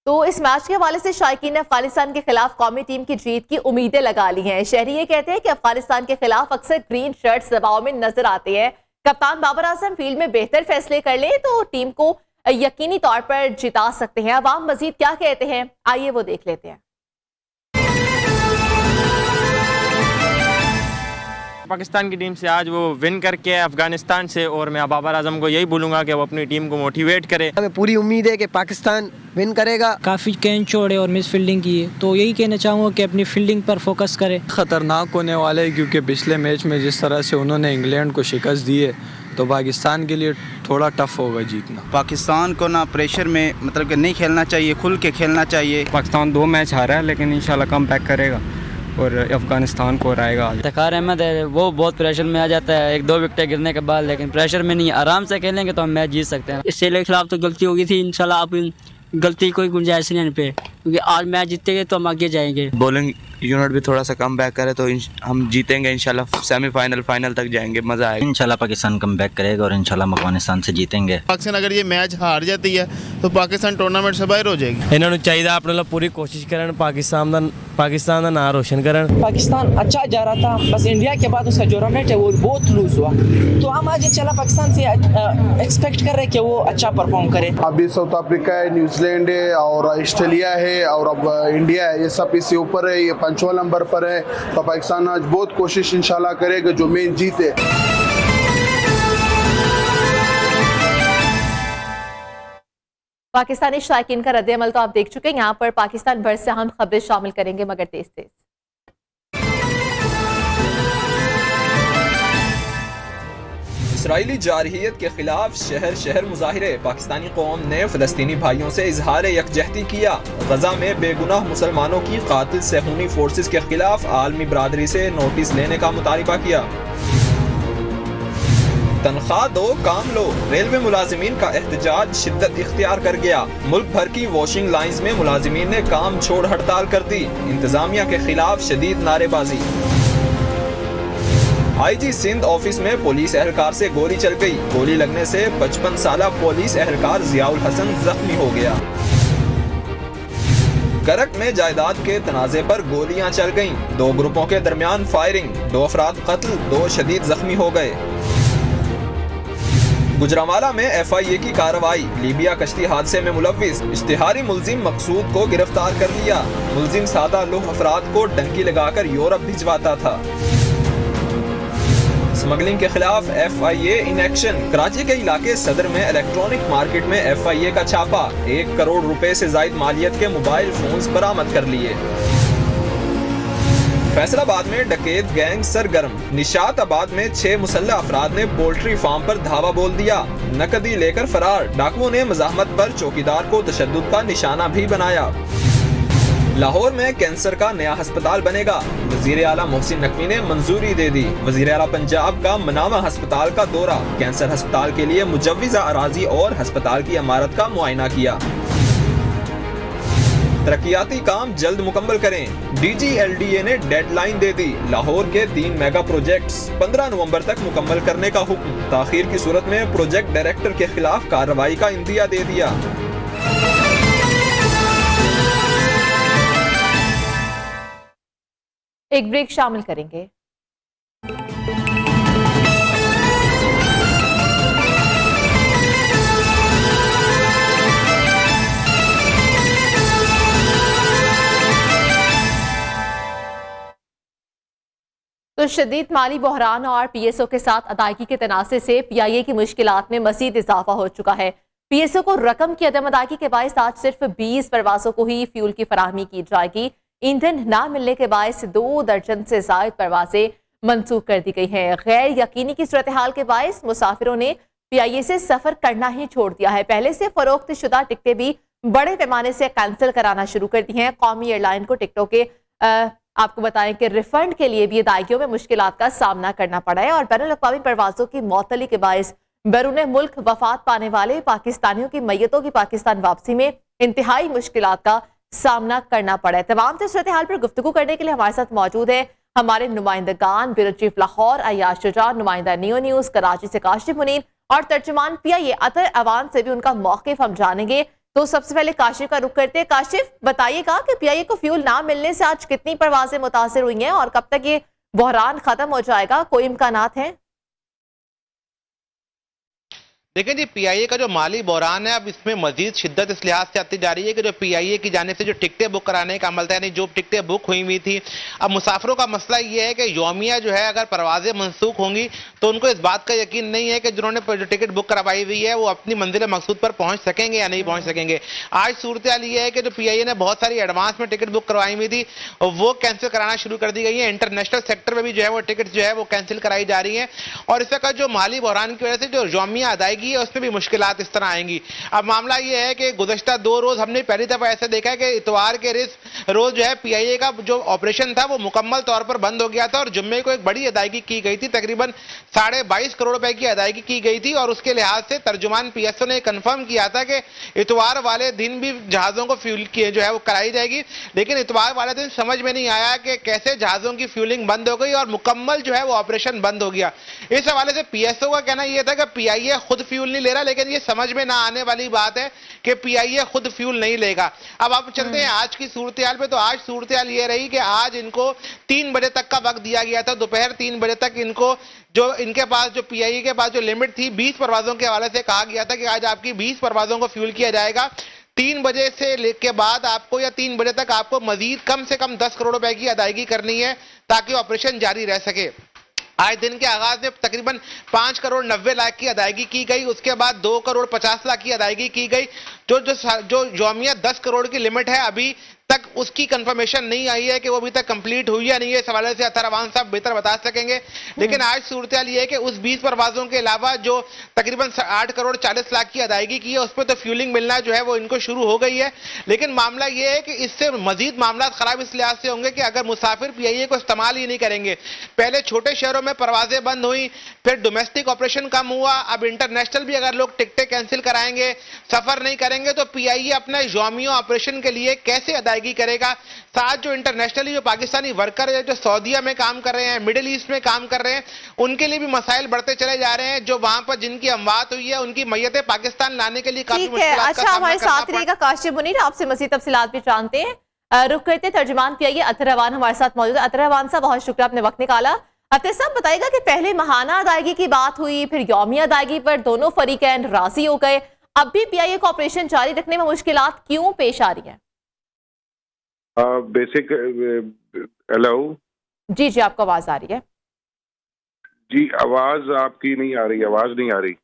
तो इस मैच के हवाले से शायकीन ने अफगानिस्तान के खिलाफ कौमी टीम की जीत की उम्मीदें लगा ली हैं। शहरी ये कहते हैं कि अफगानिस्तान के खिलाफ अक्सर ग्रीन शर्ट्स दबाव में नजर आते हैं। कप्तान बाबर आजम फील्ड में बेहतर फैसले कर ले तो टीम को यकीनी तौर पर जिता सकते हैं। अवाम मजीद क्या कहते हैं, आइए वो देख लेते हैं। पाकिस्तान की टीम से आज वो विन करके है अफगानिस्तान से, और मैं बाबर आजम को यही बोलूँगा कि वो अपनी टीम को मोटिवेट करे। हमें पूरी उम्मीद है कि पाकिस्तान विन करेगा। काफ़ी कैच छोड़े और मिस फील्डिंग की है, तो यही कहना चाहूँगा कि अपनी फील्डिंग पर फोकस करें। ख़तरनाक होने वाले हैं, क्योंकि पिछले मैच में जिस तरह से उन्होंने इंग्लैंड को शिकस्त दी है, तो पाकिस्तान के लिए थोड़ा टफ होगा जीतना। पाकिस्तान को ना प्रेशर में मतलब कि नहीं खेलना चाहिए, खुल के खेलना चाहिए। पाकिस्तान 2 मैच हारा है, लेकिन इंशाल्लाह कम बैक करेगा और अफगानिस्तान को हराएगा। तखार अहमद है, वो बहुत प्रेशर में आ जाता है 1-2 विकेट गिरने के बाद, लेकिन प्रेशर में नहीं, आराम से खेलेंगे तो हम मैच जीत सकते हैं। ऑस्ट्रेलिया के खिलाफ तो गलती हो गई थी, इंशाल्लाह अब गलती कोई गुंजाइश नहीं पे, क्योंकि आज मैच जीतेंगे तो हम आगे जाएंगे। बॉलिंग यूनिट भी थोड़ा सा कम बैक करे तो हम जीतेंगे इंशाल्लाह, सेमीफाइनल फाइनल तक जाएंगे, मजा आएगा। इंशाल्लाह पाकिस्तान कम बैक करेगा और इंशाल्लाह अफगानिस्तान से जीतेंगे। पाकिस्तान अगर ये मैच हार जाती है तो पाकिस्तान टूर्नामेंट से बाहर हो जाएगी। इन्होंने चाहिए अपने पूरी कोशिश करन पाकिस्तान का नाम रोशन करन। पाकिस्तान अच्छा जा रहा था, बस इंडिया के बाद उसका जो रनरेट है वो बहुत लूज हुआ, तो हम आज इंशाल्लाह पाकिस्तान से एक्सपेक्ट कर रहे हैं कि वो अच्छा परफॉर्म करे। अभी साउथ अफ्रीका है, न्यूजीलैंड है और ऑस्ट्रेलिया है और अब इंडिया है, ये सब इससे ऊपर है, ये 5वां नंबर पर है। तो पाकिस्तान आज बहुत कोशिश इंशाल्लाह करेगा जो मेन जीते। पाकिस्तानी शायकीन का रद्द-ए-अमल तो आप देख चुके हैं। यहाँ पर पाकिस्तान भर से हम खबरें शामिल करेंगे, मगर तेज तेज। इसराइली जारहियत के खिलाफ शहर शहर मुजाहिरे। पाकिस्तानी कौम ने फ़लस्तीनी भाइयों से इजहार यकजहती किया। गजा में बेगुनाह मुसलमानों की कातिल सहूनी फोर्सेस के खिलाफ आलमी बरादरी से नोटिस लेने का मुतालबा किया। तनख्वाह दो काम लो, रेलवे मुलाजिमीन का एहतजाज शिद्दत इख्तियार कर गया। मुल्क भर की वॉशिंग लाइन्स में मुलाजिमीन ने काम छोड़ हड़ताल कर दी। इंतजामिया के खिलाफ शदीद नारेबाजी। आईजी सिंध ऑफिस में पुलिस एहलकार से गोली चल गई। गोली लगने से 55 साला पुलिस एहलकार जियाउल हसन जख्मी हो गया। करक में जायदाद के तनाजे पर गोलियां चल गईं। 2 ग्रुपों के दरमियान फायरिंग, 2 अफराद कत्ल, 2 शदीद जख्मी हो गए। गुजरांवाला में FIA की कार्रवाई, लीबिया कश्ती हादसे में मुलव्विस इश्तिहारी मुलजिम मकसूद को गिरफ्तार कर लिया। मुलजिम सादा लुह अफराद को डंकी लगाकर यूरोप भिजवाता था। स्मगलिंग के खिलाफ FIA इन एक्शन। कराची के इलाके सदर में इलेक्ट्रॉनिक मार्केट में FIA का छापा, 1 करोड़ रुपए से जायद मालियत के मोबाइल फोन्स बरामद कर लिए। फैसलाबाद में डकैत गैंग सरगर्म, निशाताबाद में 6 मुसल्लह अफराद ने पोल्ट्री फार्म पर धावा बोल दिया, नकदी लेकर फरार। डाकुओं ने मज़ाहमत पर चौकीदार को तशद्दुद का निशाना भी बनाया। लाहौर में कैंसर का नया अस्पताल बनेगा, वजीर आला मोहसिन नकवी ने मंजूरी दे दी। वजीर आला पंजाब का मनामा अस्पताल का दौरा, कैंसर अस्पताल के लिए मुजव्विज़ा अराजी और अस्पताल की इमारत का मुआयना किया। तरक्याती काम जल्द मुकम्मल करें, DGLDA ने डेडलाइन दे दी। लाहौर के 3 मेगा प्रोजेक्ट्स 15 नवंबर तक मुकम्मल करने का हुक्म। ताखीर की सूरत में प्रोजेक्ट डायरेक्टर के खिलाफ कार्रवाई का इंदिया दे दिया। एक ब्रेक शामिल करेंगे। तो शदीद माली बहरान और PSO के साथ अदायगी के तनाज़े से PIA की मुश्किलात में मज़ीद इजाफा हो चुका है। PSO को रकम की अदम अदायगी के बायस आज सिर्फ 20 परवाज़ों को ही फ्यूल की फराहमी की जाएगी। ईंधन ना मिलने के बायस 2 दर्जन से ज़ायद परवाजें मनसूख कर दी गई हैं। गैर यकीनी की सूरत हाल के बायस मुसाफिरों ने PIA से सफ़र करना ही छोड़ दिया है। पहले से फरोख्त शुदा टिकटें भी बड़े पैमाने से कैंसिल कराना शुरू कर दी हैं। कौमी एयरलाइन को टिकटों के आपको बताएं कि रिफंड के लिए भी अदायगियों में मुश्किलात का सामना करना पड़ा है और बैनुल-अक़वामी परवाज़ों की मअतली के बायस बैरून मुल्क वफात पाने वाले पाकिस्तानियों की मैयतों की पाकिस्तान वापसी में इंतहाई मुश्किलात का सामना करना पड़ा है। तमाम सूरत हाल पर गुफ्तगू करने के लिए हमारे साथ मौजूद है हमारे नुमाइंदगान, ब्यूरो चीफ लाहौर अयाज शुजा, नुमाइंदा नियो न्यूज़ कराची से काशिफ मुनीर और तर्जुमान PIA अतर अवान से भी उनका मौक़िफ़ हम जानेंगे। तो सबसे पहले काशिफ का रुख करते हैं। काशिफ, बताइएगा कि PIA को फ्यूल ना मिलने से आज कितनी परवाजें मुतासिर हुई हैं और कब तक ये बहरान खत्म हो जाएगा, कोई इम्कानात हैं? देखिए जी, PIA का जो माली बहरान है अब इसमें मजीद शिद्दत इस लिहाज से आती जा रही है कि जो PIA की जाने से जो टिकटें बुक कराने का अमल था, यानी जो टिकटें बुक हुई हुई थी, अब मुसाफिरों का मसला ये है कि योमिया जो है अगर परवाजें मनसूख होंगी तो उनको इस बात का यकीन नहीं है कि जिन्होंने जो टिकट बुक करवाई हुई है वो अपनी मंजिल मकसूद पर पहुंच सकेंगे या नहीं पहुंच सकेंगे। आज सूरत हाल ये है कि जो PIA ने बहुत सारी एडवांस में टिकट बुक करवाई हुई थी वो कैंसिल कराना शुरू कर दी गई है। इंटरनेशनल सेक्टर में भी जो है वो टिकट जो है वो कैंसिल कराई जा रही है और इस वक्त जो माली बहरान की वजह से जो योमिया अदायगी है उसमें भी मुश्किल इस तरह आएंगी। अब मामला यह है कि गुज़श्ता 2 रोज हमने पहली दफा ऐसे देखा है कि इतवार के रोज जो है PIA का जो ऑपरेशन था वो मुकम्मल तौर पर बंद हो गया था और जुम्मे को एक बड़ी अदायगी की गई थी, तकरीबन 22.5 करोड़ रुपए की अदायगी की गई थी और उसके लिहाज से तर्जुमान PSO ने कंफर्म किया था कि इतवार वाले दिन भी जहाजों को फ्यूल की जो है वो कराई जाएगी। लेकिन इतवार वाले दिन समझ में नहीं आया कि कैसे जहाजों की फ्यूलिंग बंद हो गई और मुकम्मल जो है वो ऑपरेशन बंद हो गया। इस हवाले से PSO का कहना यह था कि PIA खुद फ्यूल नहीं ले रहा, लेकिन ये समझ में ना आने वाली बात है कि PIA खुद फ्यूल नहीं लेगा। अब आप चलते हैं आज की सूरत हाल पे। तो आज सूरत हाल ये रही कि आज इनको 3 बजे तक का वक्त दिया गया था, दोपहर 3 बजे तक इनको जो इनके पास जो PIA के पास जो लिमिट थी 20 परवाजों के हवाले से कहा गया था कि आज आपकी 20 परवाजों को फ्यूल किया जाएगा। 3 बजे से लेके बाद आपको या 3 बजे तक आपको मजीद कम से कम 10 करोड़ रुपए की अदायगी करनी है ताकि ऑपरेशन जारी रह सके। आज दिन के आगाज में तकरीबन 5 करोड़ 90 लाख की अदायगी की गई, उसके बाद 2 करोड़ 50 लाख की अदायगी की गई। जो योमिया 10 करोड़ की लिमिट है अभी तक उसकी कंफर्मेशन नहीं आई है कि वो अभी तक कंप्लीट हुई या नहीं है। इस हवाले से अतर अवान साहब बेहतर बता सकेंगे। लेकिन आज सूरत हाल ये है कि उस 20 परवाजों के अलावा जो तकरीबन 8 करोड़ 40 लाख की अदायगी की है उस पर तो फ्यूलिंग मिलना जो है वो इनको शुरू हो गई है। लेकिन मामला ये है कि इससे मजीद मामला खराब इस लिहाज से होंगे कि अगर मुसाफिर PIA को इस्तेमाल ही नहीं करेंगे। पहले छोटे शहरों में परवाजें बंद हुई, फिर डोमेस्टिक ऑपरेशन कम हुआ, अब इंटरनेशनल भी अगर लोग टिकटें कैंसिल कराएंगे, सफर नहीं करेंगे तो PIA अपना योमिया ऑपरेशन के लिए कैसे अदायगी करेगा। साथ जो इंटरनेशनली जो पाकिस्तानी वर्कर है जो सऊदीया में काम कर रहे हैं, मिडिल ईस्ट में काम कर रहे हैं, उनके लिए भी मसाइल बढ़ते चले जा रहे हैं। जो वहां पर जिनकी अमवात हुई है उनकी मैयतें पाकिस्तान लाने के लिए काफी मुश्किल। अच्छा, हमारे साथ रहेगा काशिफ मुनीर, आपसे मज़ीद तफसीलात भी जानते हैं। रुक करते तर्जुमान PIA अतर अवान हमारे साथ मौजूद है। अतर अवान साहब, बहुत शुक्रिया, आपने वक्त निकाला। अते साहब बताइएगा कि पहले माहाना अदायगी की बात हुई, फिर यौमी अदायगी पर दोनों फरीकैन राजी हो गए, अब भी पीआईए को ऑपरेशन जारी रखने में मुश्किलात क्यों पेश आ रही हैं? बेसिक हेलो जी जी, आपको आवाज आ रही है? जी, आवाज आपकी नहीं आ रही, आवाज नहीं आ रही।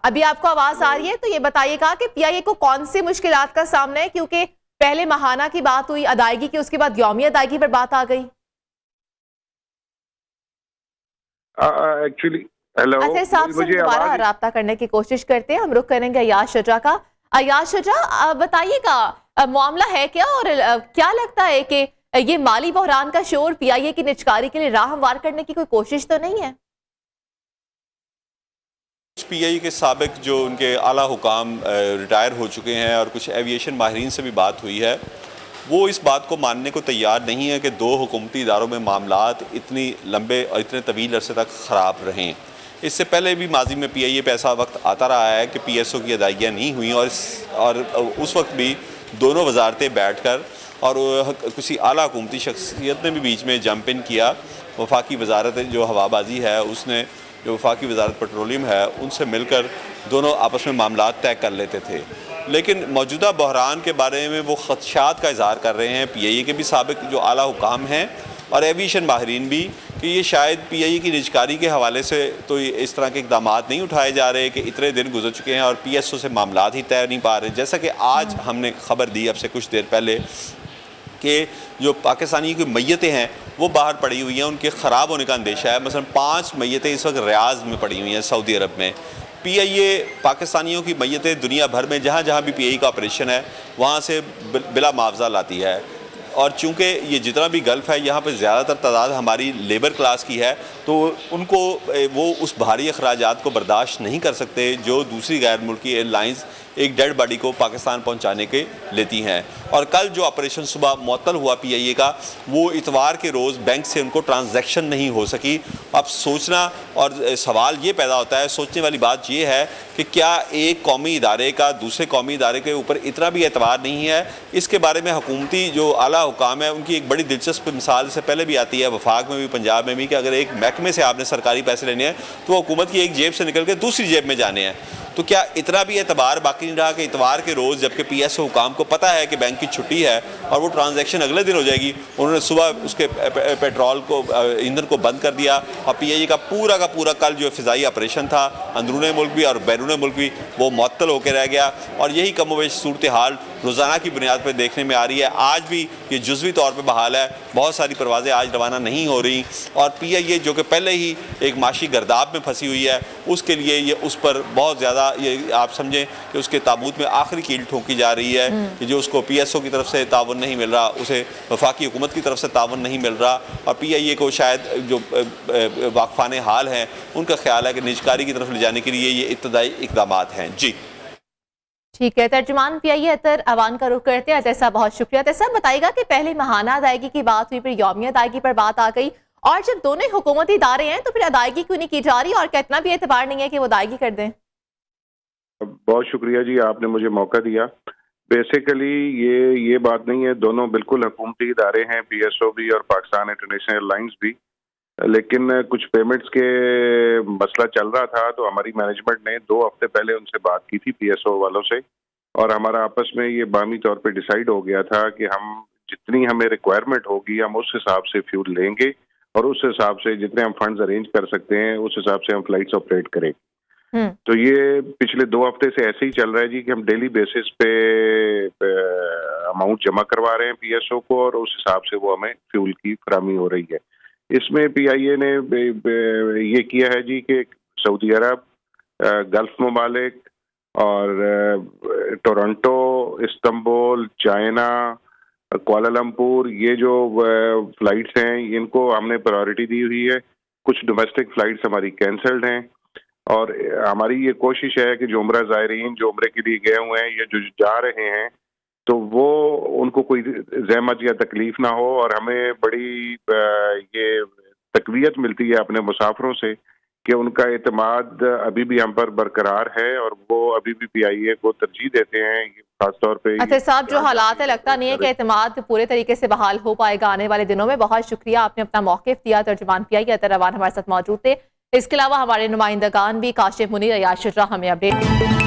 अभी आपको आवाज आ रही है, तो ये बताइएगा कि पीआईए को कौन सी मुश्किलात का सामना है, क्योंकि पहले माहाना की बात हुई अदायगी की, उसके बाद यौमी अदायगी पर बात आ गई। एक्चुअली हेलो, अच्छा, साहब से दोबारा राब्ता करने की कोशिश करते हैं, हम रुख करेंगे अयाज शुजा का। अयाज शुजा, बताइएगा मामला है क्या, और क्या लगता है कि ये माली बहरान का शोर पीआईए की निचकारी के लिए राह हमवार करने की कोई कोशिश तो नहीं है? पीआईए के साबिक जो उनके आला हुकाम रिटायर हो चुके हैं और कुछ एविएशन माहिरीन से भी बात हुई है, वो इस बात को मानने को तैयार नहीं है कि दो हुकूमती इदारों में मामलात इतनी लंबे और इतने तवील अरसे तक ख़राब रहें। इससे पहले भी माजी में पीआईए पे ऐसा वक्त आता रहा है कि पीएसओ की अदायगियाँ नहीं हुई, और उस वक्त भी दोनों वजारतें बैठकर और किसी आला हुकूमती शख्सियत ने भी बीच में जंप इन किया। वफाकी वजारत जो हवाबाजी है उसने, जो वफाकी वजारत पेट्रोलियम है, उनसे मिलकर दोनों आपस में मामलात तय कर लेते थे। लेकिन मौजूदा बहरान के बारे में वो खदशात का इजहार कर रहे हैं पीआईए के भी साबिक जो आला हुकाम हैं और एविएशन माहिरीन भी, कि ये शायद पीआईए की निजकारी के हवाले से तो इस तरह के इकदाम नहीं उठाए जा रहे कि इतने दिन गुजर चुके हैं और पीएसओ से मामलात ही तय नहीं पा रहे। जैसा कि आज हमने खबर दी अब से कुछ देर पहले कि जो पाकिस्तानी की मैयतें हैं वो बाहर पड़ी हुई हैं, उनके ख़राब होने का अंदेशा है। मसलन 5 मैयतें इस वक्त रियाज में पड़ी हुई हैं सऊदी अरब में। पीआईए पाकिस्तानियों की मैयतें दुनिया भर में जहाँ जहाँ भी पीआईए का ऑपरेशन है वहाँ से बिला मुआवजा लाती है, और चूँकि ये जितना भी गल्फ़ है यहाँ पर ज़्यादातर तादाद हमारी लेबर क्लास की है, तो उनको वो उस भारी अखराजात को बर्दाश्त नहीं कर सकते जो दूसरी गैर मुल्की एयरलाइंस एक डेड बॉडी को पाकिस्तान पहुंचाने के लेती हैं। और कल जो ऑपरेशन सुबह मुअत्तल हुआ पीआईए का, वो इतवार के रोज़ बैंक से उनको ट्रांजैक्शन नहीं हो सकी। अब सोचना और सवाल ये पैदा होता है, सोचने वाली बात ये है कि क्या एक कौमी इदारे का दूसरे कौमी इदारे के ऊपर इतना भी एतबार नहीं है? इसके बारे में हुकूमती जो आला हुकाम है उनकी एक बड़ी दिलचस्प मिसाल से पहले भी आती है, वफाक में भी पंजाब में भी, कि अगर एक महकमे से आपने सरकारी पैसे लेने हैं तो हुकूमत की एक जेब से निकल के दूसरी जेब में जाने हैं। तो क्या इतना भी एतबार बाकी नहीं रहा कि इतवार के रोज़ जबकि पीएसओ हुकाम को पता है कि बैंक की छुट्टी है और वो ट्रांजैक्शन अगले दिन हो जाएगी, उन्होंने सुबह उसके पेट्रोल को, ईंधन को बंद कर दिया, और पीआईए का पूरा कल जो फ़िज़ाई ऑपरेशन था अंदरूनी मुल्क भी और बैरून मुल्क भी, वो मुअत्तल होकर रह गया। और यही कमोवेश सूरत हाल रोज़ाना की बुनियाद पर देखने में आ रही है। आज भी ये जुज़वी तौर पर बहाल है, बहुत सारी परवाज़ें आज रवाना नहीं हो रही, और पीआईए जो कि पहले ही एक माशी गर्दाब में फंसी हुई है, उसके लिए ये उस पर बहुत ज़्यादा, ये आप समझें कि उसके ताबूत में आखिरी कील ठोकी जा रही है कि जो उसको पीएसओ की तरफ से तावन नहीं मिल रहा, उसे वफाकी हुकूमत की तरफ से तावन नहीं मिल रहा, और पीआईए को शायद जो वाकफाने हाल हैं उनका ख्याल है कि निजकारी की तरफ ले जाने के लिए ये इब्तदाई इक़दाम हैं। जी ठीक है, तर्जुमान पीआईए अतर अवान का रुख करते हैं। अतर साहब बहुत शुक्रिया। अतर साहब बताइएगा कि पहले माहाना अदायगी की बात हुई, फिर यौमी अदायगी पर बात आ गई, और जब दोनों हुकूमती इदारे हैं तो फिर अदायगी क्यों नहीं की जा रही, और कितना भी एतबार नहीं है कि वो अदायगी कर दें? बहुत शुक्रिया जी, आपने मुझे मौका दिया। बेसिकली ये बात नहीं है, दोनों बिल्कुल हुकूमती इदारे हैं, पीएसओ भी और पाकिस्तान इंटरनेशनल एयरलाइंस भी, लेकिन कुछ पेमेंट्स के मसला चल रहा था, तो हमारी मैनेजमेंट ने 2 हफ्ते पहले उनसे बात की थी पीएसओ वालों से, और हमारा आपस में ये बामी तौर पे डिसाइड हो गया था कि हम जितनी हमें रिक्वायरमेंट होगी हम उस हिसाब से फ्यूल लेंगे, और उस हिसाब से जितने हम फंड्स अरेंज कर सकते हैं उस हिसाब से हम फ्लाइट्स ऑपरेट करें। तो ये पिछले 2 हफ्ते से ऐसे ही चल रहा है जी, कि हम डेली बेसिस पे अमाउंट जमा करवा रहे हैं पीएसओ को, और उस हिसाब से वो हमें फ्यूल की फराहमी हो रही है। इसमें पीआईए ने ये किया है जी कि सऊदी अरब, गल्फ ममालिक और टोरंटो, इस्तांबुल, चाइना, कुआलालंपुर, ये जो फ्लाइट्स हैं इनको हमने प्रायोरिटी दी हुई है। कुछ डोमेस्टिक फ्लाइट्स हमारी कैंसल्ड हैं, और हमारी ये कोशिश है कि जो उम्रा ज़ायरीन जो उम्रे के लिए गए हुए हैं या जो जा रहे हैं, तो वो उनको कोई ज़हमत या तकलीफ ना हो, और हमें बड़ी ये तकवीयत मिलती है अपने मुसाफिरों से कि उनका एतमाद अभी भी हम पर बरकरार है और वो अभी भी PIA को तरजीह देते हैं, खासतौर पे। अतर साहब, जो हालात है लगता नहीं है कि एतमाद पूरे तरीके से बहाल हो पाएगा आने वाले दिनों में। बहुत शुक्रिया, आपने अपना मौक़िफ़ दिया। तर्जुमान PIA अतर रवान हमारे साथ मौजूद थे। इसके अलावा हमारे नुमाइंदगान भी काशिफ मुनीर, अयाज शुर्रा हमें update.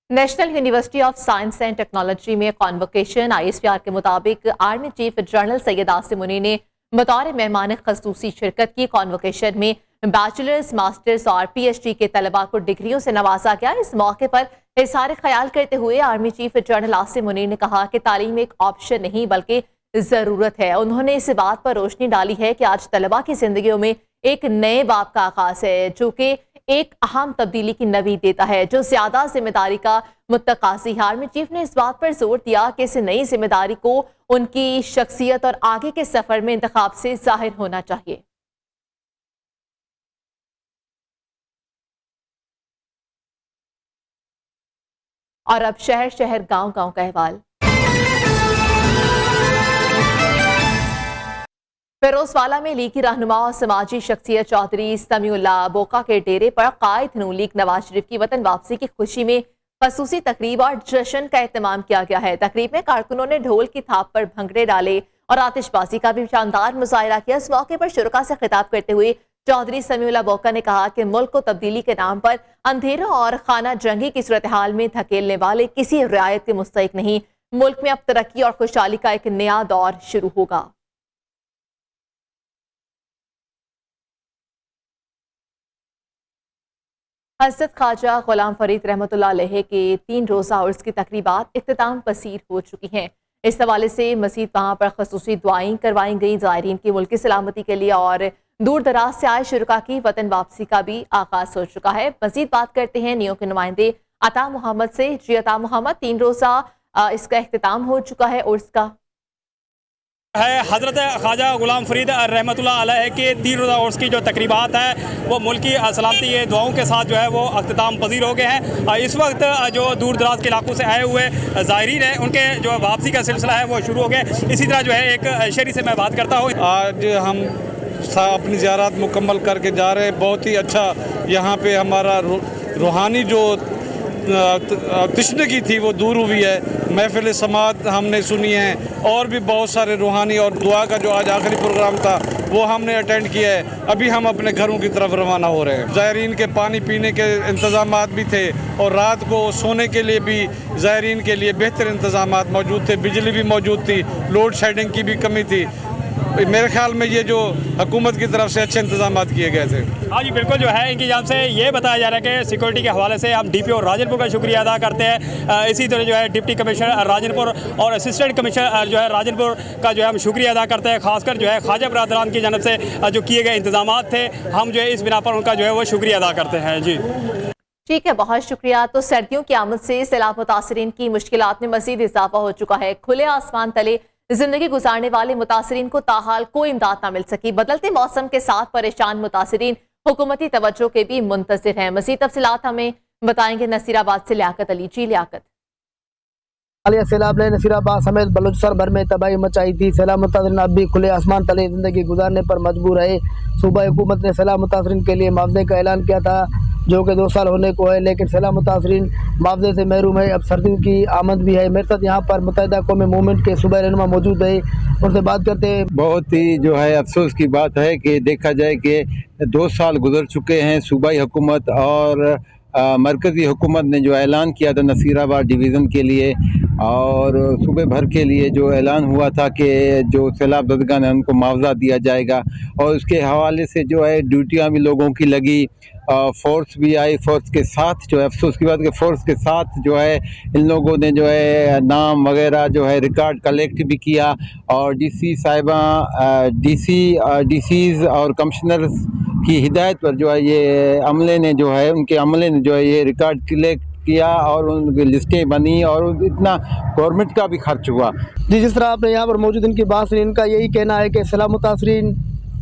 National university of science and technology में कॉन्वोकेशन। ISPR के मुताबिक army chief general Syed Asim Munir ने बतौर मेहमान खसूसी शिरकत की। कॉन्वोकेशन में बैचलर्स, मास्टर्स और PhD के तलबा को डिग्रियों से नवाजा गया। इस मौके पर इज़हार ख्याल करते हुए army chief general Asim Munir ने कहा कि तालीम एक ऑप्शन नहीं बल्कि ज़रूरत है। उन्होंने इस बात पर रोशनी डाली है कि आज तलबा की जिंदगियों में एक नए बाब का आगाज है, जो कि एक अहम तब्दीली की नवीद देता है, जो ज्यादा जिम्मेदारी का मुत्तकासी है। आर्मी चीफ ने इस बात पर जोर दिया कि इस नई जिम्मेदारी को उनकी शख्सियत और आगे के सफर में इंतखाब से जाहिर होना चाहिए। और अब शहर शहर गांव गांव का अहवाल। फिरोजवाला में लीगी रहनुमा और समाजी शख्सियत चौधरी समीउल्लाह बोका के डेरे पर कायद नून लीग नवाज शरीफ की वतन वापसी की खुशी में खसूसी तकरीब और जश्न का एहतमाम किया गया है। तकरीब में कारकुनों ने ढोल की थाप पर भंगड़े डाले और आतिशबाजी का भी शानदार मुजाहिरा किया। इस मौके पर शुरका से खिताब करते हुए चौधरी समीउल्लाह बोका ने कहा कि मुल्क को तब्दीली के नाम पर अंधेरों और खाना जंगी की सूरत हाल में धकेलने वाले किसी रियायत के मुस्तहिक नहीं। मुल्क में अब तरक्की और खुशहाली का एक नया दौर शुरू होगा। हज़रत ख्वाजा गुलाम फरीद रहमतुल्लाह अलैह के 3 रोज़ा उर्स की तकरीबात इख्तिताम पसीर हो चुकी हैं। इस हवाले से मज़ीद वहाँ पर खसूसी दुआएं करवाई गई। ज़ायरीन की मुल्की सलामती के लिए और दूर दराज से आए शुरका की वतन वापसी का भी आगाज हो चुका है। मज़ीद बात करते हैं नियो के नुमाइंदे अता मोहम्मद से। जी अता मोहम्मद, 3 रोज़ा इसका इख्तिताम हो चुका है उर्स का है। हज़रत ख्वाजा गुलाम फरीद रहमतुल्लाह अलैह के 3 रोज़ा उर्स की जो तकरीबात है वो मुल्क की सलामती के दुआओं के साथ जो है वो अख्तिताम पजीर हो गए हैं। इस वक्त जो दूर दराज के इलाकों से आए हुए ज़ायरीन हैं उनके जो वापसी का सिलसिला है वो शुरू हो गया। इसी तरह जो है एक शहरी से मैं बात करता हूँ। आज हम अपनी ज़ियारत मुकम्मल करके जा रहे हैं। बहुत ही अच्छा यहाँ पे हमारा रूहानी जो तशनगी थी वो दूर हुई है। महफिल समात हमने सुनी है और भी बहुत सारे रूहानी और दुआ का जो आज आखिरी प्रोग्राम था वो हमने अटेंड किया है। अभी हम अपने घरों की तरफ रवाना हो रहे हैं। ज़ायरीन के पानी पीने के इंतज़ामात भी थे और रात को सोने के लिए भी ज़ायरीन के लिए बेहतर इंतज़ामात मौजूद थे। बिजली भी मौजूद थी, लोड शेडिंग की भी कमी थी। मेरे ख्याल में ये जो हुकूमत की तरफ से अच्छे इंतजाम किए गए थे। हाँ जी बिल्कुल, जो है इनकी जान से ये बताया जा रहा है कि सिक्योरिटी के हवाले से हम DPO राजनपुर का शुक्रिया अदा करते हैं। इसी तरह जो है डिप्टी कमिश्नर राजनपुर और असिस्टेंट कमिश्नर जो है राजनपुर का जो है हम शुक्रिया अदा करते हैं। खासकर जो है ख्वाजा बरादरान की जानब से जो किए गए इंतजाम थे हम जो है इस बिना पर उनका जो है वो शुक्रिया अदा करते हैं। जी ठीक है, बहुत शुक्रिया। तो सर्दियों की आमद से सैलाब मुतासरीन की मुश्किलात में मजीद इजाफा हो चुका है। खुले आसमान तले जिंदगी गुजारने वाले मुतासरीन को ताहाल कोई इमदाद न मिल सकी। बदलते मौसम के साथ परेशान मुतासरीन हुकूमती तवज्जो के भी मुंतज़िर हैं। मज़ीद तफसीलात हमें बताएंगे नसीराबाद से लियाकत अली। जी लियाकत, सैलाब ने नसीराबाद समेत बलूचिस्तान भर में तबाही मचाई थी। सैलाब मुतासरीन अब भी खुले आसमान तले जिंदगी गुजारने पर मजबूर है। सूबा हुकूमत ने सैलाब मुतासरीन के लिए मुआवजे का ऐलान किया था जो कि 2 साल होने को है, लेकिन सैलाब मुतासरीन मुआवजे से महरूम है। अब सर्दियों की आमद भी है। मेरे साथ यहाँ पर मुत्तहिदा कौमी मूवमेंट के सूबा रहनुमा मौजूद है, उनसे बात करते हैं। बहुत ही जो है अफसोस की बात है कि देखा जाए कि 2 साल गुजर चुके हैं। सूबाई हुकूमत और मरकज़ी हुकूमत ने जो ऐलान किया था नसीराबाद डिवीज़न के लिए और सूबे भर के लिए जो ऐलान हुआ था कि जो सैलाब ज़दगान है उनको मुआवजा दिया जाएगा और उसके हवाले से जो है ड्यूटियाँ भी लोगों की लगी, फोर्स भी आई। फोर्स के साथ जो है अफसोस की बात कि फोर्स के साथ जो है इन लोगों ने जो है नाम वगैरह जो है रिकॉर्ड कलेक्ट भी किया और DC साहिबा DCs और कमिश्नर्स की हिदायत पर जो है ये अमले ने जो है उनके अमले ने जो है ये रिकॉर्ड कलेक्ट किया और उनकी लिस्टें बनी और इतना गवर्नमेंट का भी खर्च हुआ। जी, जिस तरह आपने यहाँ पर मौजूद इनकी बात सुनी, इनका यही कहना है कि सैलाब मुतासरीन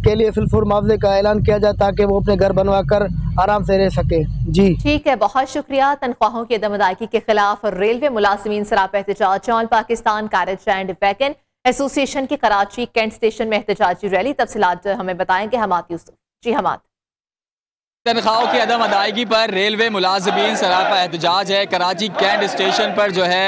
के लिए फिलफुर मुआवजे का ऐलान किया जाए ताकि वो अपने घर बनवा कर आराम से रह सके। जी ठीक है, बहुत शुक्रिया। तनख्वाहों की अदम अदायगी के खिलाफ रेलवे मुलाजिमीन सरापा एहतजाज। All Pakistan carriage and wagon association की कराची कैंट स्टेशन में एहतजाजी रैली। तफसीलात हमें बताएंगे हमाद यूसुफ। जी हमाद। तनख्वाहों की अदम अदायगी पर रेलवे मुलाजिमीन सरापा एहतजाज है। कराची कैंट स्टेशन पर जो है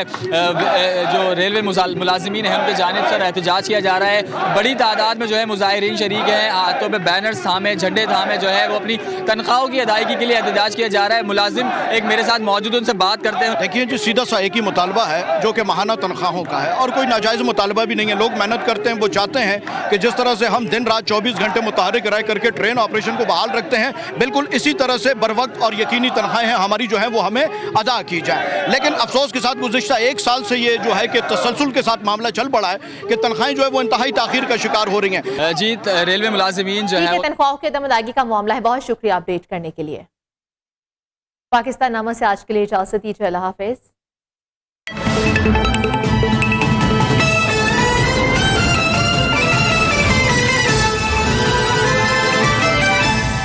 जो रेलवे मुलाजिमीन हैं उनके जानिब से एहतजाज किया जा रहा है। बड़ी तादाद में जो है मुजाहिरीन शरीक हैं, हाथों पे बैनर्स थामे, झंडे थामे जो है वो अपनी तनख्वाहों की अदायगी के लिए एहतजाज किया जा रहा है। मुलाजिम एक मेरे साथ मौजूद, उनसे बात करते हैं। देखिए जो सीधा सा एक ही मुतालबा है जो कि माहाना तनख्वाहों का है और कोई नाजायज़ मुतालबा भी नहीं है। लोग मेहनत करते हैं, वो चाहते हैं कि जिस तरह से हम दिन रात 24 घंटे मुतहरिक रह करके ट्रेन ऑपरेशन को बहाल रखते हैं, बिल्कुल इसी तरह से बर वक्त और यकीनी तनख्वाहें हमारी जो है वो हमें अदा की जाए। लेकिन अफसोस के साथ गुज़िश्ता एक साल से ये जो है कि तसलसल के साथ मामला चल पड़ा है कि तनख्वाहें जो है वो इंतहाई ताखीर का शिकार हो रही हैं। जी रेलवे मुलाजिमीन जो है तनख्वाहों की अदम अदायगी का मामला है। बहुत शुक्रिया अपडेट करने के लिए। पाकिस्तान नामा से आज के लिए इजाजत दीजिए। अल्लाह हाफिज।